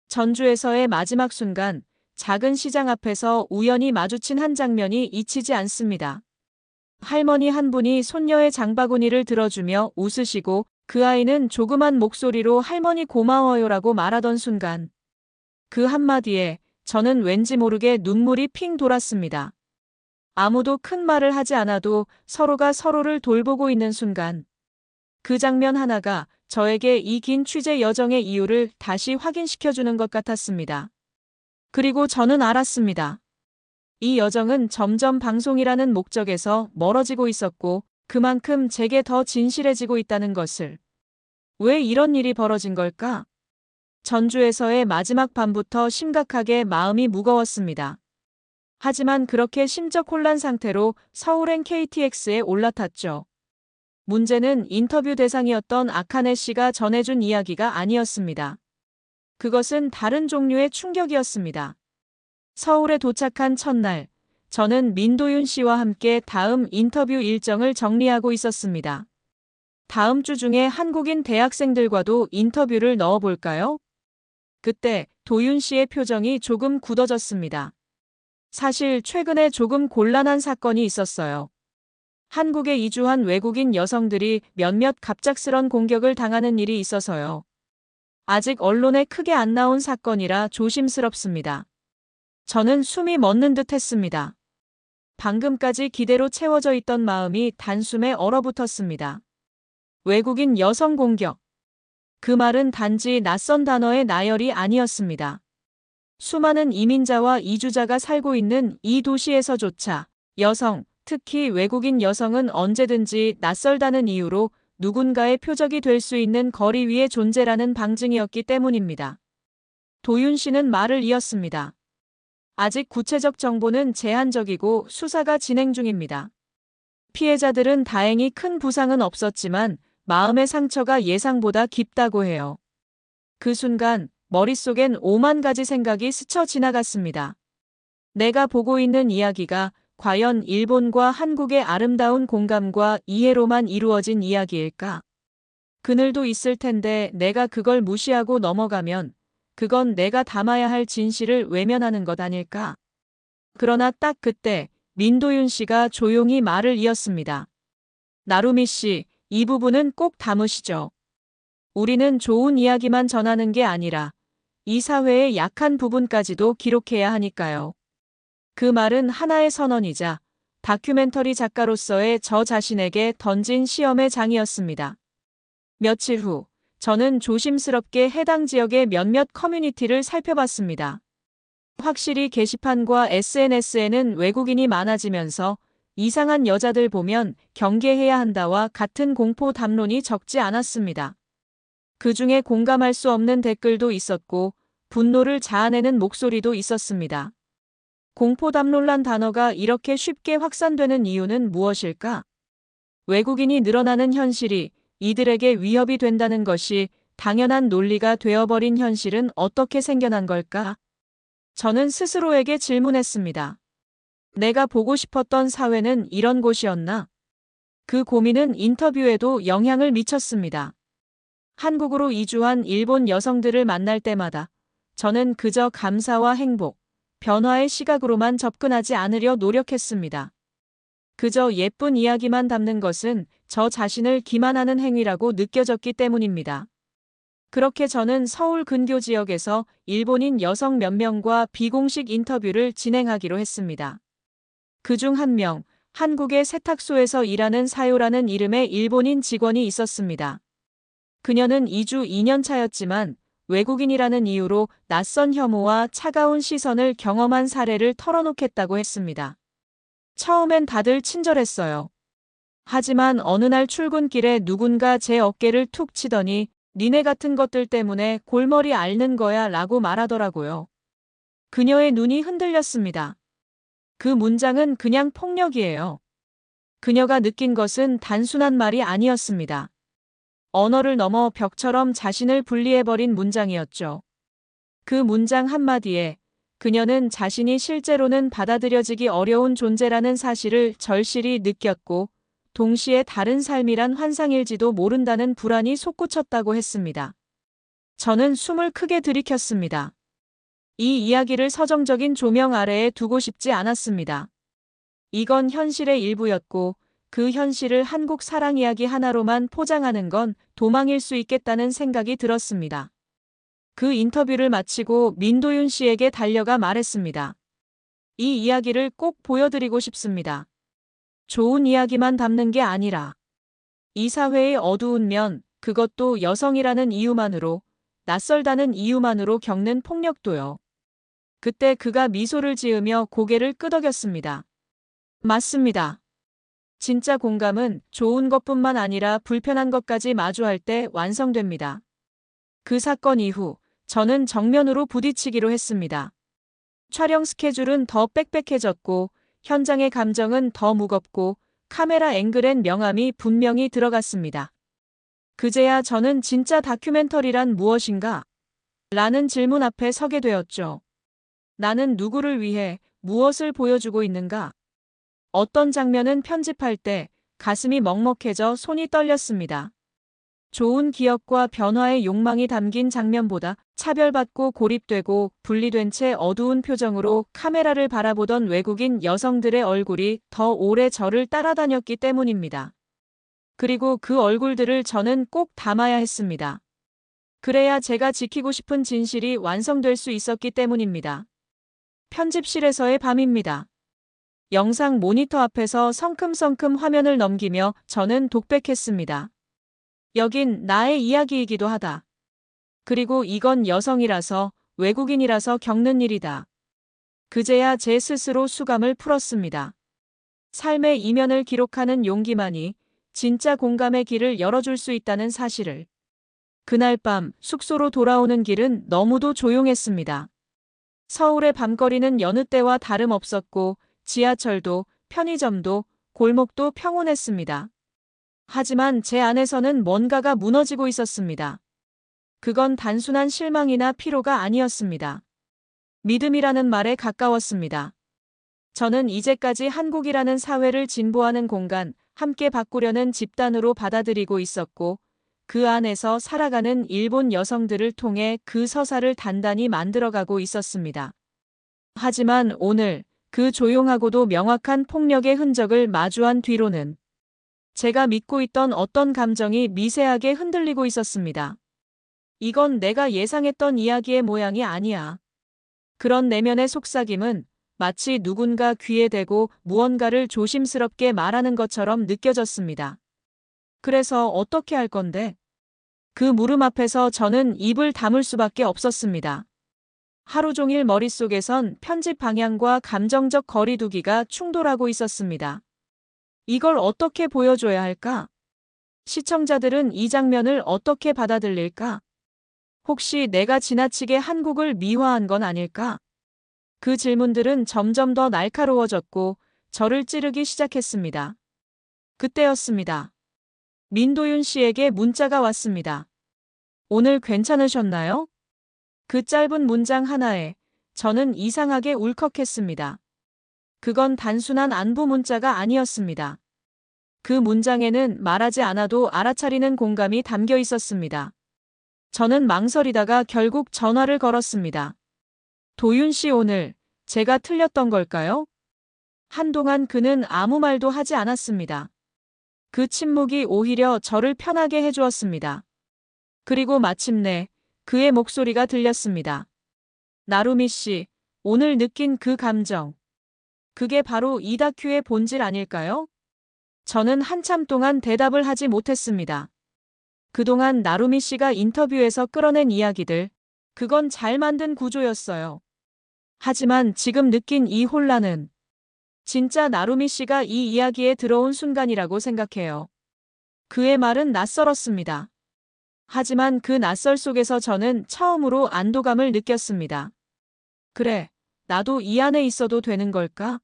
전주에서의 마지막 순간, 작은 시장 앞에서 우연히 마주친 한 장면이 잊히지 않습니다. 할머니 한 분이 손녀의 장바구니를 들어주며 웃으시고 그 아이는 조그만 목소리로 할머니 고마워요라고 말하던 순간. 그 한마디에 저는 왠지 모르게 눈물이 핑 돌았습니다. 아무도 큰 말을 하지 않아도 서로가 서로를 돌보고 있는 순간. 그 장면 하나가 저에게 이 긴 취재 여정의 이유를 다시 확인시켜주는 것 같았습니다. 그리고 저는 알았습니다. 이 여정은 점점 방송이라는 목적에서 멀어지고 있었고 그만큼 제게 더 진실해지고 있다는 것을. 왜 이런 일이 벌어진 걸까? 전주에서의 마지막 밤부터 심각하게 마음이 무거웠습니다. 하지만 그렇게 심적 혼란 상태로 서울행 KTX에 올라탔죠. 문제는 인터뷰 대상이었던 아카네 씨가 전해준 이야기가 아니었습니다. 그것은 다른 종류의 충격이었습니다. 서울에 도착한 첫날, 저는 민도윤 씨와 함께 다음 인터뷰 일정을 정리하고 있었습니다. 다음 주 중에 한국인 대학생들과도 인터뷰를 넣어볼까요? 그때 도윤 씨의 표정이 조금 굳어졌습니다. 사실 최근에 조금 곤란한 사건이 있었어요. 한국에 이주한 외국인 여성들이 몇몇 갑작스런 공격을 당하는 일이 있어서요. 아직 언론에 크게 안 나온 사건이라 조심스럽습니다. 저는 숨이 멎는 듯 했습니다. 방금까지 기대로 채워져 있던 마음이 단숨에 얼어붙었습니다. 외국인 여성 공격. 그 말은 단지 낯선 단어의 나열이 아니었습니다. 수많은 이민자와 이주자가 살고 있는 이 도시에서조차 여성, 특히 외국인 여성은 언제든지 낯설다는 이유로 누군가의 표적이 될 수 있는 거리 위의 존재라는 방증이었기 때문입니다. 도윤 씨는 말을 이었습니다. 아직 구체적 정보는 제한적이고 수사가 진행 중입니다. 피해자들은 다행히 큰 부상은 없었지만 마음의 상처가 예상보다 깊다고 해요. 그 순간 머릿속엔 오만 가지 생각이 스쳐 지나갔습니다. 내가 보고 있는 이야기가 과연 일본과 한국의 아름다운 공감과 이해로만 이루어진 이야기일까? 그늘도 있을 텐데 내가 그걸 무시하고 넘어가면 그건 내가 담아야 할 진실을 외면하는 것 아닐까? 그러나 딱 그때 민도윤 씨가 조용히 말을 이었습니다. 나루미 씨, 이 부분은 꼭 담으시죠. 우리는 좋은 이야기만 전하는 게 아니라 이 사회의 약한 부분까지도 기록해야 하니까요. 그 말은 하나의 선언이자 다큐멘터리 작가로서의 저 자신에게 던진 시험의 장이었습니다. 며칠 후, 저는 조심스럽게 해당 지역의 몇몇 커뮤니티를 살펴봤습니다. 확실히 게시판과 SNS에는 외국인이 많아지면서 이상한 여자들 보면 경계해야 한다와 같은 공포 담론이 적지 않았습니다. 그 중에 공감할 수 없는 댓글도 있었고 분노를 자아내는 목소리도 있었습니다. 공포담론란 단어가 이렇게 쉽게 확산되는 이유는 무엇일까? 외국인이 늘어나는 현실이 이들에게 위협이 된다는 것이 당연한 논리가 되어버린 현실은 어떻게 생겨난 걸까? 저는 스스로에게 질문했습니다. 내가 보고 싶었던 사회는 이런 곳이었나? 그 고민은 인터뷰에도 영향을 미쳤습니다. 한국으로 이주한 일본 여성들을 만날 때마다 저는 그저 감사와 행복, 변화의 시각으로만 접근하지 않으려 노력했습니다. 그저 예쁜 이야기만 담는 것은 저 자신을 기만하는 행위라고 느껴졌기 때문입니다. 그렇게 저는 서울 근교 지역에서 일본인 여성 몇 명과 비공식 인터뷰를 진행하기로 했습니다. 그중 한 명, 한국의 세탁소에서 일하는 사요라는 이름의 일본인 직원이 있었습니다. 그녀는 이주 2년 차였지만 외국인이라는 이유로 낯선 혐오와 차가운 시선을 경험한 사례를 털어놓겠다고 했습니다. 처음엔 다들 친절했어요. 하지만 어느 날 출근길에 누군가 제 어깨를 툭 치더니 니네 같은 것들 때문에 골머리 앓는 거야 라고 말하더라고요. 그녀의 눈이 흔들렸습니다. 그 문장은 그냥 폭력이에요. 그녀가 느낀 것은 단순한 말이 아니었습니다. 언어를 넘어 벽처럼 자신을 분리해버린 문장이었죠. 그 문장 한마디에 그녀는 자신이 실제로는 받아들여지기 어려운 존재라는 사실을 절실히 느꼈고 동시에 다른 삶이란 환상일지도 모른다는 불안이 솟구쳤다고 했습니다. 저는 숨을 크게 들이켰습니다. 이 이야기를 서정적인 조명 아래에 두고 싶지 않았습니다. 이건 현실의 일부였고 그 현실을 한국 사랑 이야기 하나로만 포장하는 건 도망일 수 있겠다는 생각이 들었습니다. 그 인터뷰를 마치고 민도윤 씨에게 달려가 말했습니다. 이 이야기를 꼭 보여드리고 싶습니다. 좋은 이야기만 담는 게 아니라 이 사회의 어두운 면, 그것도 여성이라는 이유만으로, 낯설다는 이유만으로 겪는 폭력도요. 그때 그가 미소를 지으며 고개를 끄덕였습니다. 맞습니다. 진짜 공감은 좋은 것뿐만 아니라 불편한 것까지 마주할 때 완성됩니다. 그 사건 이후 저는 정면으로 부딪히기로 했습니다. 촬영 스케줄은 더 빽빽해졌고 현장의 감정은 더 무겁고 카메라 앵글엔 명암이 분명히 들어갔습니다. 그제야 저는 진짜 다큐멘터리란 무엇인가? 라는 질문 앞에 서게 되었죠. 나는 누구를 위해 무엇을 보여주고 있는가? 어떤 장면은 편집할 때 가슴이 먹먹해져 손이 떨렸습니다. 좋은 기억과 변화의 욕망이 담긴 장면보다 차별받고 고립되고 분리된 채 어두운 표정으로 카메라를 바라보던 외국인 여성들의 얼굴이 더 오래 저를 따라다녔기 때문입니다. 그리고 그 얼굴들을 저는 꼭 담아야 했습니다. 그래야 제가 지키고 싶은 진실이 완성될 수 있었기 때문입니다. 편집실에서의 밤입니다. 영상 모니터 앞에서 성큼성큼 화면을 넘기며 저는 독백했습니다. 여긴 나의 이야기이기도 하다. 그리고 이건 여성이라서, 외국인이라서 겪는 일이다. 그제야 제 스스로 수감을 풀었습니다. 삶의 이면을 기록하는 용기만이 진짜 공감의 길을 열어줄 수 있다는 사실을. 그날 밤 숙소로 돌아오는 길은 너무도 조용했습니다. 서울의 밤거리는 여느 때와 다름없었고 지하철도, 편의점도, 골목도 평온했습니다. 하지만 제 안에서는 뭔가가 무너지고 있었습니다. 그건 단순한 실망이나 피로가 아니었습니다. 믿음이라는 말에 가까웠습니다. 저는 이제까지 한국이라는 사회를 진보하는 공간, 함께 바꾸려는 집단으로 받아들이고 있었고, 그 안에서 살아가는 일본 여성들을 통해 그 서사를 단단히 만들어가고 있었습니다. 하지만 오늘 그 조용하고도 명확한 폭력의 흔적을 마주한 뒤로는 제가 믿고 있던 어떤 감정이 미세하게 흔들리고 있었습니다. 이건 내가 예상했던 이야기의 모양이 아니야. 그런 내면의 속삭임은 마치 누군가 귀에 대고 무언가를 조심스럽게 말하는 것처럼 느껴졌습니다. 그래서 어떻게 할 건데? 그 물음 앞에서 저는 입을 다물 수밖에 없었습니다. 하루 종일 머릿속에선 편집 방향과 감정적 거리두기가 충돌하고 있었습니다. 이걸 어떻게 보여줘야 할까? 시청자들은 이 장면을 어떻게 받아들일까? 혹시 내가 지나치게 한국을 미화한 건 아닐까? 그 질문들은 점점 더 날카로워졌고 저를 찌르기 시작했습니다. 그때였습니다. 민도윤 씨에게 문자가 왔습니다. 오늘 괜찮으셨나요? 그 짧은 문장 하나에 저는 이상하게 울컥했습니다. 그건 단순한 안부 문자가 아니었습니다. 그 문장에는 말하지 않아도 알아차리는 공감이 담겨 있었습니다. 저는 망설이다가 결국 전화를 걸었습니다. 도윤 씨, 오늘 제가 틀렸던 걸까요? 한동안 그는 아무 말도 하지 않았습니다. 그 침묵이 오히려 저를 편하게 해주었습니다. 그리고 마침내 그의 목소리가 들렸습니다. 나루미 씨, 오늘 느낀 그 감정. 그게 바로 이 다큐의 본질 아닐까요? 저는 한참 동안 대답을 하지 못했습니다. 그동안 나루미 씨가 인터뷰에서 끌어낸 이야기들, 그건 잘 만든 구조였어요. 하지만 지금 느낀 이 혼란은 진짜 나루미 씨가 이 이야기에 들어온 순간이라고 생각해요. 그의 말은 낯설었습니다. 하지만 그 낯설 속에서 저는 처음으로 안도감을 느꼈습니다. 그래, 나도 이 안에 있어도 되는 걸까?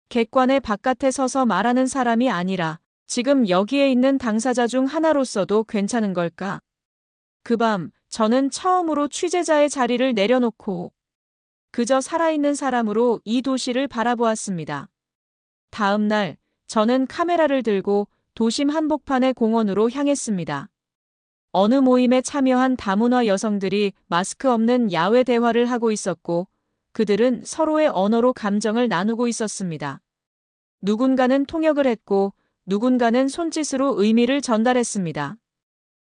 객관의 바깥에 서서 말하는 사람이 아니라 지금 여기에 있는 당사자 중 하나로서도 괜찮은 걸까? 그 밤, 저는 처음으로 취재자의 자리를 내려놓고 그저 살아있는 사람으로 이 도시를 바라보았습니다. 다음 날, 저는 카메라를 들고 도심 한복판의 공원으로 향했습니다. 어느 모임에 참여한 다문화 여성들이 마스크 없는 야외 대화를 하고 있었고, 그들은 서로의 언어로 감정을 나누고 있었습니다. 누군가는 통역을 했고, 누군가는 손짓으로 의미를 전달했습니다.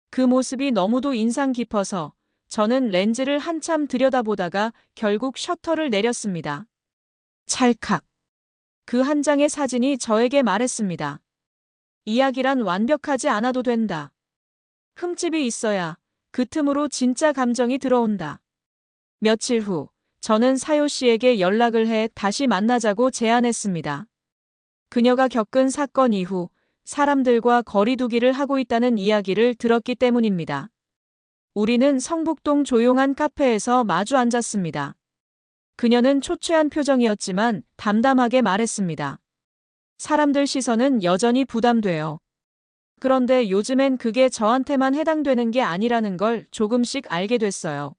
그 모습이 너무도 인상 깊어서 저는 렌즈를 한참 들여다보다가 결국 셔터를 내렸습니다. 찰칵. 그 한 장의 사진이 저에게 말했습니다. 이야기란 완벽하지 않아도 된다. 흠집이 있어야 그 틈으로 진짜 감정이 들어온다. 며칠 후, 저는 사요 씨에게 연락을 해 다시 만나자고 제안했습니다. 그녀가 겪은 사건 이후 사람들과 거리두기를 하고 있다는 이야기를 들었기 때문입니다. 우리는 성북동 조용한 카페에서 마주 앉았습니다. 그녀는 초췌한 표정이었지만 담담하게 말했습니다. 사람들 시선은 여전히 부담돼요. 그런데 요즘엔 그게 저한테만 해당되는 게 아니라는 걸 조금씩 알게 됐어요.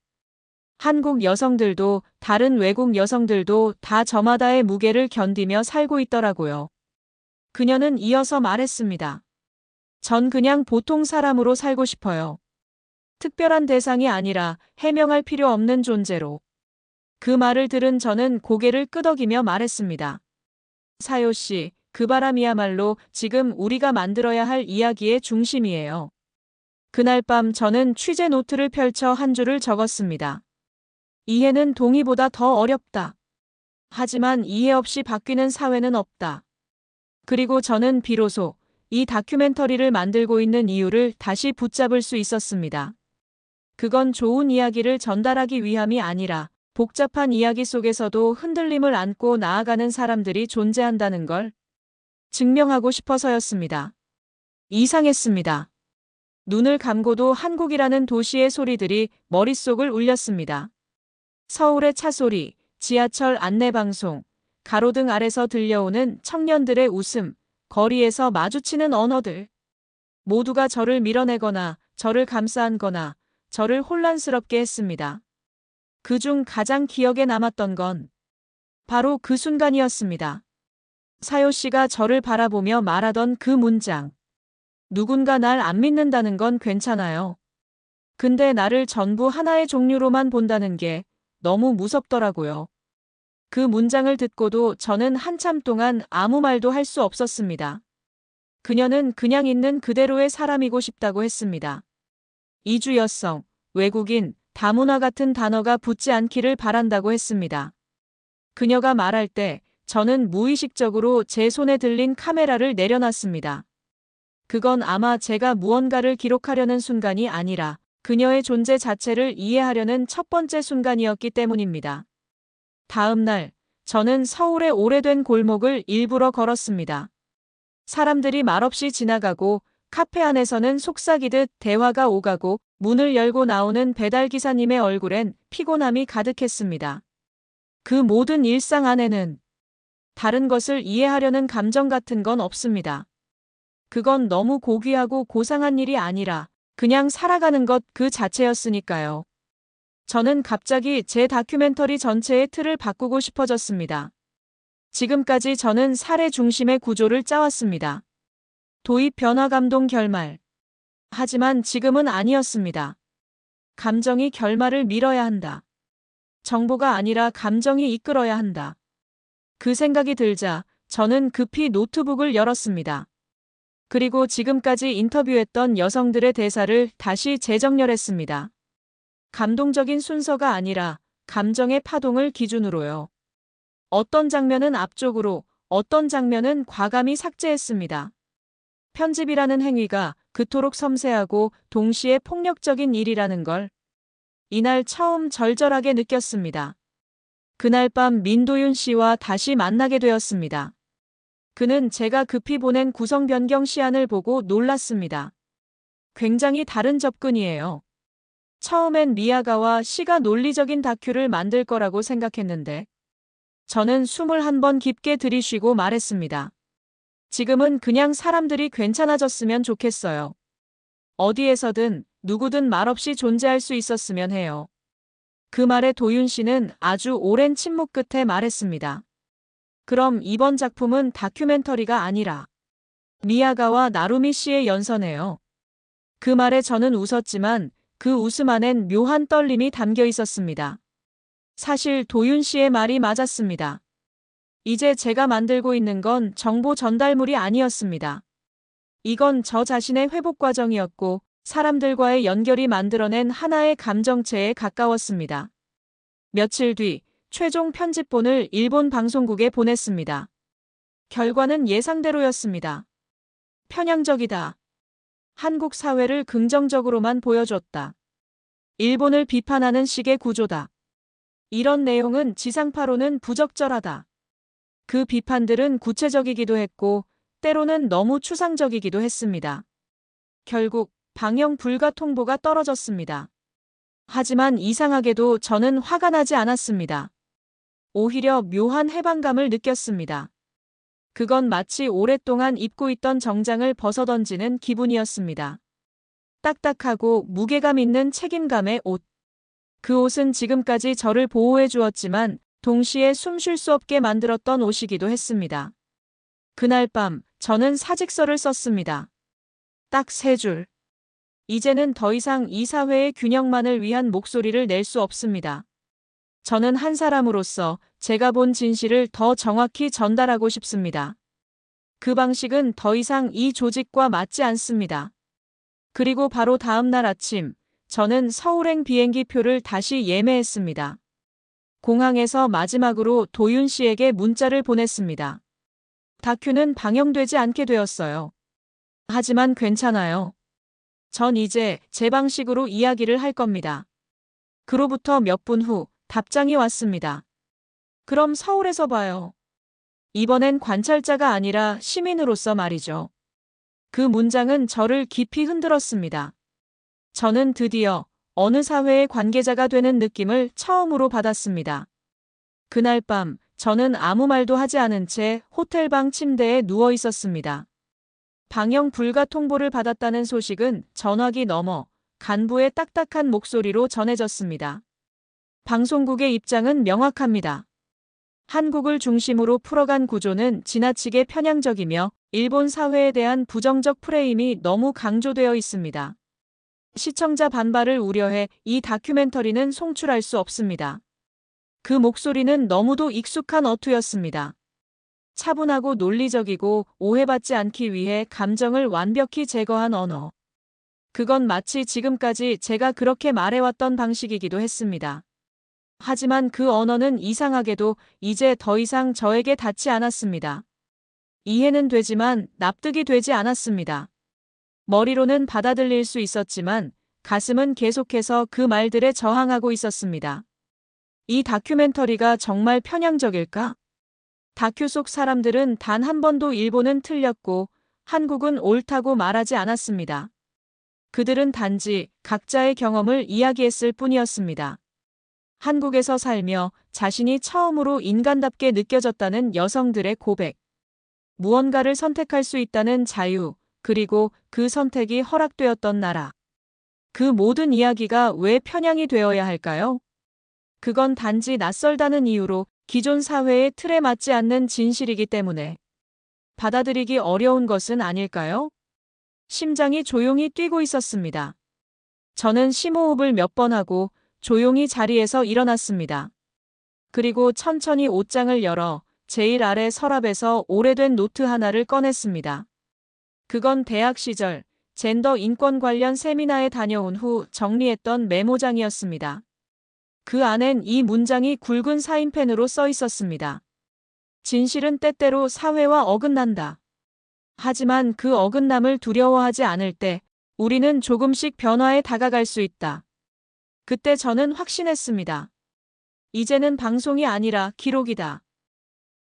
한국 여성들도 다른 외국 여성들도 다 저마다의 무게를 견디며 살고 있더라고요. 그녀는 이어서 말했습니다. 전 그냥 보통 사람으로 살고 싶어요. 특별한 대상이 아니라 해명할 필요 없는 존재로. 그 말을 들은 저는 고개를 끄덕이며 말했습니다. 사요 씨, 그 바람이야말로 지금 우리가 만들어야 할 이야기의 중심이에요. 그날 밤 저는 취재 노트를 펼쳐 한 줄을 적었습니다. 이해는 동의보다 더 어렵다. 하지만 이해 없이 바뀌는 사회는 없다. 그리고 저는 비로소 이 다큐멘터리를 만들고 있는 이유를 다시 붙잡을 수 있었습니다. 그건 좋은 이야기를 전달하기 위함이 아니라 복잡한 이야기 속에서도 흔들림을 안고 나아가는 사람들이 존재한다는 걸 증명하고 싶어서였습니다. 이상했습니다. 눈을 감고도 한국이라는 도시의 소리들이 머릿속을 울렸습니다. 서울의 차소리, 지하철 안내방송, 가로등 아래서 들려오는 청년들의 웃음, 거리에서 마주치는 언어들. 모두가 저를 밀어내거나 저를 감싸 안거나 저를 혼란스럽게 했습니다. 그중 가장 기억에 남았던 건 바로 그 순간이었습니다. 사요 씨가 저를 바라보며 말하던 그 문장. 누군가 날 안 믿는다는 건 괜찮아요. 근데 나를 전부 하나의 종류로만 본다는 게 너무 무섭더라고요. 그 문장을 듣고도 저는 한참 동안 아무 말도 할 수 없었습니다. 그녀는 그냥 있는 그대로의 사람이고 싶다고 했습니다. 이주 여성, 외국인, 다문화 같은 단어가 붙지 않기를 바란다고 했습니다. 그녀가 말할 때 저는 무의식적으로 제 손에 들린 카메라를 내려놨습니다. 그건 아마 제가 무언가를 기록하려는 순간이 아니라 그녀의 존재 자체를 이해하려는 첫 번째 순간이었기 때문입니다. 다음 날, 저는 서울의 오래된 골목을 일부러 걸었습니다. 사람들이 말없이 지나가고 카페 안에서는 속삭이듯 대화가 오가고 문을 열고 나오는 배달기사님의 얼굴엔 피곤함이 가득했습니다. 그 모든 일상 안에는 다른 것을 이해하려는 감정 같은 건 없습니다. 그건 너무 고귀하고 고상한 일이 아니라 그냥 살아가는 것 그 자체였으니까요. 저는 갑자기 제 다큐멘터리 전체의 틀을 바꾸고 싶어졌습니다. 지금까지 저는 사례 중심의 구조를 짜왔습니다. 도입 변화 감동 결말. 하지만 지금은 아니었습니다. 감정이 결말을 밀어야 한다. 정보가 아니라 감정이 이끌어야 한다. 그 생각이 들자 저는 급히 노트북을 열었습니다. 그리고 지금까지 인터뷰했던 여성들의 대사를 다시 재정렬했습니다. 감동적인 순서가 아니라 감정의 파동을 기준으로요. 어떤 장면은 앞쪽으로, 어떤 장면은 과감히 삭제했습니다. 편집이라는 행위가 그토록 섬세하고 동시에 폭력적인 일이라는 걸 이날 처음 절절하게 느꼈습니다. 그날 밤 민도윤 씨와 다시 만나게 되었습니다. 그는 제가 급히 보낸 구성 변경 시안을 보고 놀랐습니다. 굉장히 다른 접근이에요. 처음엔 미야가와 씨가 논리적인 다큐를 만들 거라고 생각했는데 저는 숨을 한 번 깊게 들이쉬고 말했습니다. 지금은 그냥 사람들이 괜찮아졌으면 좋겠어요. 어디에서든 누구든 말없이 존재할 수 있었으면 해요. 그 말에 도윤 씨는 아주 오랜 침묵 끝에 말했습니다. 그럼 이번 작품은 다큐멘터리가 아니라 미야가와 나루미 씨의 연설네요. 그 말에 저는 웃었지만 그 웃음 안엔 묘한 떨림이 담겨 있었습니다. 사실 도윤 씨의 말이 맞았습니다. 이제 제가 만들고 있는 건 정보 전달물이 아니었습니다. 이건 저 자신의 회복 과정이었고 사람들과의 연결이 만들어낸 하나의 감정체에 가까웠습니다. 며칠 뒤 최종 편집본을 일본 방송국에 보냈습니다. 결과는 예상대로였습니다. 편향적이다. 한국 사회를 긍정적으로만 보여줬다. 일본을 비판하는 식의 구조다. 이런 내용은 지상파로는 부적절하다. 그 비판들은 구체적이기도 했고 때로는 너무 추상적이기도 했습니다. 결국 방영 불가 통보가 떨어졌습니다. 하지만 이상하게도 저는 화가 나지 않았습니다. 오히려 묘한 해방감을 느꼈습니다. 그건 마치 오랫동안 입고 있던 정장을 벗어던지는 기분이었습니다. 딱딱하고 무게감 있는 책임감의 옷. 그 옷은 지금까지 저를 보호해 주었지만 동시에 숨 쉴 수 없게 만들었던 옷이기도 했습니다. 그날 밤 저는 사직서를 썼습니다. 딱 3줄. 이제는 더 이상 이 사회의 균형만을 위한 목소리를 낼 수 없습니다. 저는 한 사람으로서 제가 본 진실을 더 정확히 전달하고 싶습니다. 그 방식은 더 이상 이 조직과 맞지 않습니다. 그리고 바로 다음 날 아침, 저는 서울행 비행기 표를 다시 예매했습니다. 공항에서 마지막으로 도윤 씨에게 문자를 보냈습니다. 다큐는 방영되지 않게 되었어요. 하지만 괜찮아요. 전 이제 제 방식으로 이야기를 할 겁니다. 그로부터 몇 분 후 답장이 왔습니다. 그럼 서울에서 봐요. 이번엔 관찰자가 아니라 시민으로서 말이죠. 그 문장은 저를 깊이 흔들었습니다. 저는 드디어 어느 사회의 관계자가 되는 느낌을 처음으로 받았습니다. 그날 밤 저는 아무 말도 하지 않은 채 호텔방 침대에 누워 있었습니다. 방영 불가 통보를 받았다는 소식은 전화기 넘어 간부의 딱딱한 목소리로 전해졌습니다. 방송국의 입장은 명확합니다. 한국을 중심으로 풀어간 구조는 지나치게 편향적이며 일본 사회에 대한 부정적 프레임이 너무 강조되어 있습니다. 시청자 반발을 우려해 이 다큐멘터리는 송출할 수 없습니다. 그 목소리는 너무도 익숙한 어투였습니다. 차분하고 논리적이고 오해받지 않기 위해 감정을 완벽히 제거한 언어. 그건 마치 지금까지 제가 그렇게 말해왔던 방식이기도 했습니다. 하지만 그 언어는 이상하게도 이제 더 이상 저에게 닿지 않았습니다. 이해는 되지만 납득이 되지 않았습니다. 머리로는 받아들일 수 있었지만 가슴은 계속해서 그 말들에 저항하고 있었습니다. 이 다큐멘터리가 정말 편향적일까? 다큐 속 사람들은 단 한 번도 일본은 틀렸고 한국은 옳다고 말하지 않았습니다. 그들은 단지 각자의 경험을 이야기했을 뿐이었습니다. 한국에서 살며 자신이 처음으로 인간답게 느껴졌다는 여성들의 고백. 무언가를 선택할 수 있다는 자유, 그리고 그 선택이 허락되었던 나라. 그 모든 이야기가 왜 편향이 되어야 할까요? 그건 단지 낯설다는 이유로 기존 사회의 틀에 맞지 않는 진실이기 때문에 받아들이기 어려운 것은 아닐까요? 심장이 조용히 뛰고 있었습니다. 저는 심호흡을 몇 번 하고 조용히 자리에서 일어났습니다. 그리고 천천히 옷장을 열어 제일 아래 서랍에서 오래된 노트 하나를 꺼냈습니다. 그건 대학 시절 젠더 인권 관련 세미나에 다녀온 후 정리했던 메모장이었습니다. 그 안엔 이 문장이 굵은 사인펜으로 써 있었습니다. 진실은 때때로 사회와 어긋난다. 하지만 그 어긋남을 두려워하지 않을 때 우리는 조금씩 변화에 다가갈 수 있다. 그때 저는 확신했습니다. 이제는 방송이 아니라 기록이다.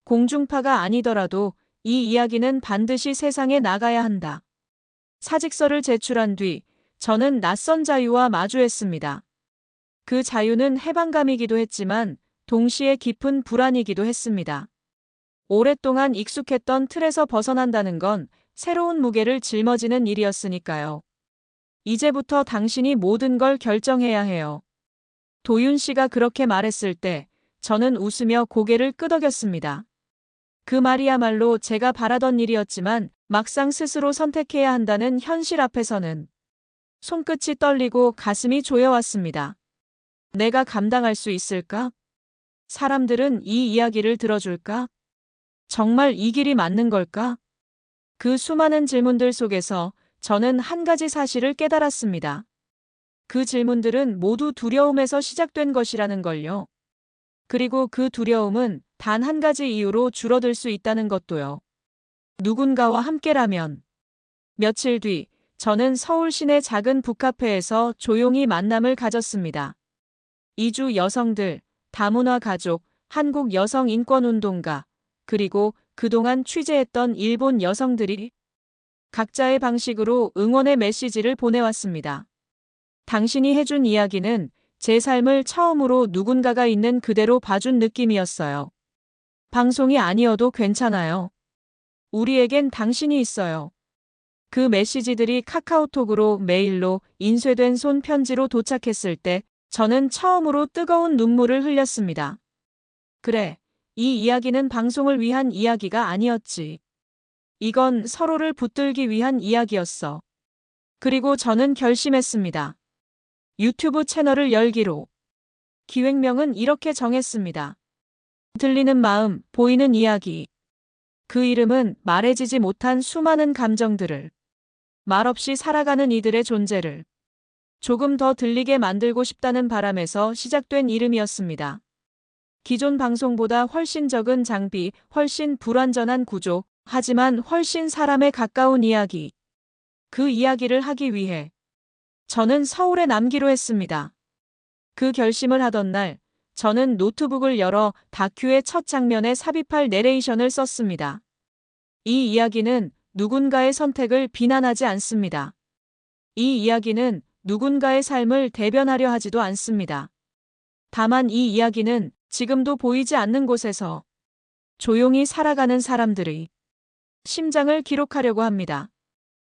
공중파가 아니더라도 이 이야기는 반드시 세상에 나가야 한다. 사직서를 제출한 뒤 저는 낯선 자유와 마주했습니다. 그 자유는 해방감이기도 했지만 동시에 깊은 불안이기도 했습니다. 오랫동안 익숙했던 틀에서 벗어난다는 건 새로운 무게를 짊어지는 일이었으니까요. 이제부터 당신이 모든 걸 결정해야 해요. 도윤 씨가 그렇게 말했을 때 저는 웃으며 고개를 끄덕였습니다. 그 말이야말로 제가 바라던 일이었지만 막상 스스로 선택해야 한다는 현실 앞에서는 손끝이 떨리고 가슴이 조여왔습니다. 내가 감당할 수 있을까? 사람들은 이 이야기를 들어줄까? 정말 이 길이 맞는 걸까? 그 수많은 질문들 속에서 저는 한 가지 사실을 깨달았습니다. 그 질문들은 모두 두려움에서 시작된 것이라는 걸요. 그리고 그 두려움은 단 한 가지 이유로 줄어들 수 있다는 것도요. 누군가와 함께라면. 며칠 뒤 저는 서울 시내 작은 북카페에서 조용히 만남을 가졌습니다. 이주 여성들, 다문화 가족, 한국 여성 인권운동가, 그리고 그동안 취재했던 일본 여성들이 각자의 방식으로 응원의 메시지를 보내왔습니다. 당신이 해준 이야기는 제 삶을 처음으로 누군가가 있는 그대로 봐준 느낌이었어요. 방송이 아니어도 괜찮아요. 우리에겐 당신이 있어요. 그 메시지들이 카카오톡으로 메일로 인쇄된 손편지로 도착했을 때 저는 처음으로 뜨거운 눈물을 흘렸습니다. 그래, 이 이야기는 방송을 위한 이야기가 아니었지. 이건 서로를 붙들기 위한 이야기였어. 그리고 저는 결심했습니다. 유튜브 채널을 열기로. 기획명은 이렇게 정했습니다. 들리는 마음, 보이는 이야기. 그 이름은 말해지지 못한 수많은 감정들을, 말없이 살아가는 이들의 존재를 조금 더 들리게 만들고 싶다는 바람에서 시작된 이름이었습니다. 기존 방송보다 훨씬 적은 장비, 훨씬 불완전한 구조, 하지만 훨씬 사람에 가까운 이야기. 그 이야기를 하기 위해 저는 서울에 남기로 했습니다. 그 결심을 하던 날, 저는 노트북을 열어 다큐의 첫 장면에 삽입할 내레이션을 썼습니다. 이 이야기는 누군가의 선택을 비난하지 않습니다. 이 이야기는 누군가의 삶을 대변하려 하지도 않습니다. 다만 이 이야기는 지금도 보이지 않는 곳에서 조용히 살아가는 사람들의 심장을 기록하려고 합니다.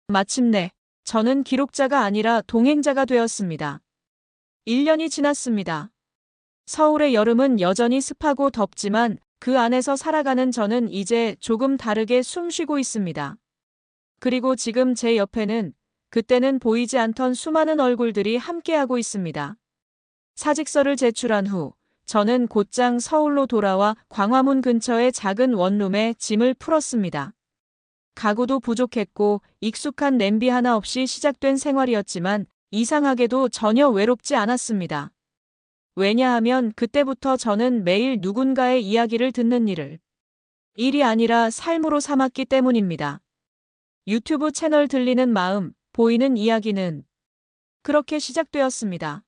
마침내 저는 기록자가 아니라 동행자가 되었습니다. 1년이 지났습니다. 서울의 여름은 여전히 습하고 덥지만 그 안에서 살아가는 저는 이제 조금 다르게 숨 쉬고 있습니다. 그리고 지금 제 옆에는 그때는 보이지 않던 수많은 얼굴들이 함께하고 있습니다. 사직서를 제출한 후 저는 곧장 서울로 돌아와 광화문 근처의 작은 원룸에 짐을 풀었습니다. 가구도 부족했고 익숙한 냄비 하나 없이 시작된 생활이었지만 이상하게도 전혀 외롭지 않았습니다. 왜냐하면 그때부터 저는 매일 누군가의 이야기를 듣는 일이 아니라 삶으로 삼았기 때문입니다. 유튜브 채널 들리는 마음, 보이는 이야기는 그렇게 시작되었습니다.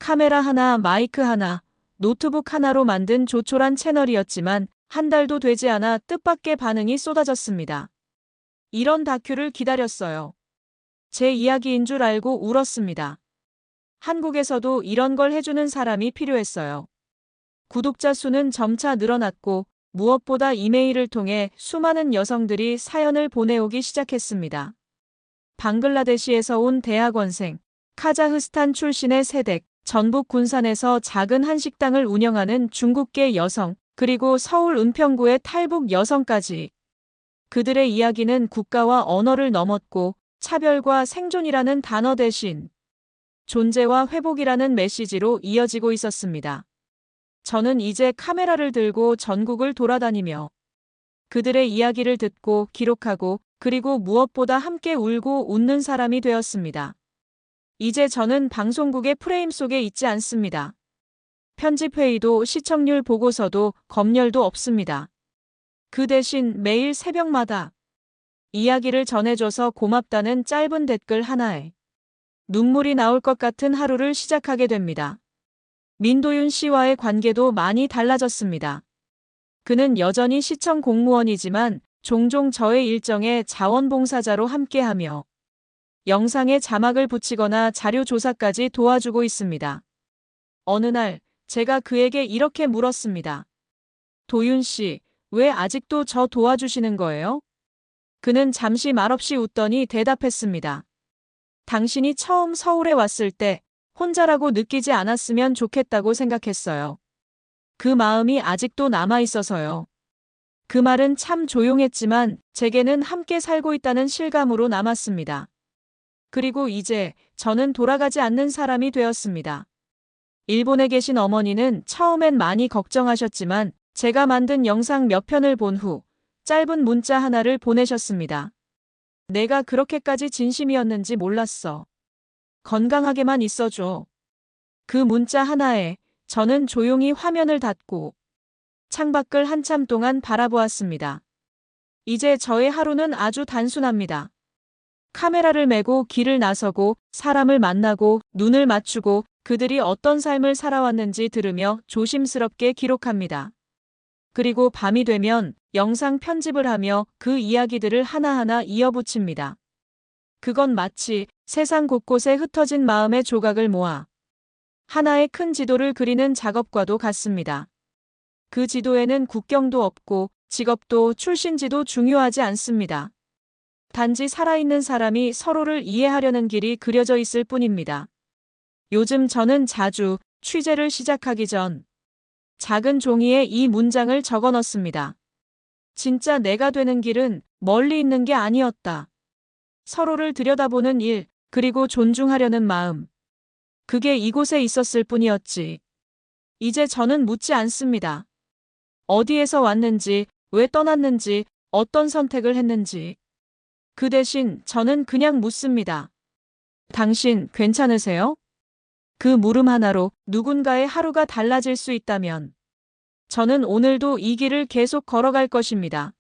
카메라 하나, 마이크 하나, 노트북 하나로 만든 조촐한 채널이었지만 한 달도 되지 않아 뜻밖의 반응이 쏟아졌습니다. 이런 다큐를 기다렸어요. 제 이야기인 줄 알고 울었습니다. 한국에서도 이런 걸 해주는 사람이 필요했어요. 구독자 수는 점차 늘어났고 무엇보다 이메일을 통해 수많은 여성들이 사연을 보내오기 시작했습니다. 방글라데시에서 온 대학원생, 카자흐스탄 출신의 세댁, 전북 군산에서 작은 한식당을 운영하는 중국계 여성, 그리고 서울 은평구의 탈북 여성까지. 그들의 이야기는 국가와 언어를 넘었고 차별과 생존이라는 단어 대신 존재와 회복이라는 메시지로 이어지고 있었습니다. 저는 이제 카메라를 들고 전국을 돌아다니며 그들의 이야기를 듣고 기록하고 그리고 무엇보다 함께 울고 웃는 사람이 되었습니다. 이제 저는 방송국의 프레임 속에 있지 않습니다. 편집회의도 시청률 보고서도 검열도 없습니다. 그 대신 매일 새벽마다 이야기를 전해줘서 고맙다는 짧은 댓글 하나에 눈물이 나올 것 같은 하루를 시작하게 됩니다. 민도윤 씨와의 관계도 많이 달라졌습니다. 그는 여전히 시청 공무원이지만 종종 저의 일정에 자원봉사자로 함께하며 영상에 자막을 붙이거나 자료 조사까지 도와주고 있습니다. 어느 날 제가 그에게 이렇게 물었습니다. 도윤 씨, 왜 아직도 저 도와주시는 거예요? 그는 잠시 말없이 웃더니 대답했습니다. 당신이 처음 서울에 왔을 때 혼자라고 느끼지 않았으면 좋겠다고 생각했어요. 그 마음이 아직도 남아있어서요. 그 말은 참 조용했지만 제게는 함께 살고 있다는 실감으로 남았습니다. 그리고 이제 저는 돌아가지 않는 사람이 되었습니다. 일본에 계신 어머니는 처음엔 많이 걱정하셨지만 제가 만든 영상 몇 편을 본 후 짧은 문자 하나를 보내셨습니다. 내가 그렇게까지 진심이었는지 몰랐어. 건강하게만 있어줘. 그 문자 하나에 저는 조용히 화면을 닫고 창밖을 한참 동안 바라보았습니다. 이제 저의 하루는 아주 단순합니다. 카메라를 메고 길을 나서고 사람을 만나고 눈을 맞추고 그들이 어떤 삶을 살아왔는지 들으며 조심스럽게 기록합니다. 그리고 밤이 되면 영상 편집을 하며 그 이야기들을 하나하나 이어붙입니다. 그건 마치 세상 곳곳에 흩어진 마음의 조각을 모아 하나의 큰 지도를 그리는 작업과도 같습니다. 그 지도에는 국경도 없고 직업도 출신지도 중요하지 않습니다. 단지 살아있는 사람이 서로를 이해하려는 길이 그려져 있을 뿐입니다. 요즘 저는 자주 취재를 시작하기 전 작은 종이에 이 문장을 적어 넣습니다. 진짜 내가 되는 길은 멀리 있는 게 아니었다. 서로를 들여다보는 일, 그리고 존중하려는 마음. 그게 이곳에 있었을 뿐이었지. 이제 저는 묻지 않습니다. 어디에서 왔는지, 왜 떠났는지, 어떤 선택을 했는지. 그 대신 저는 그냥 묻습니다. 당신 괜찮으세요? 그 물음 하나로 누군가의 하루가 달라질 수 있다면 저는 오늘도 이 길을 계속 걸어갈 것입니다.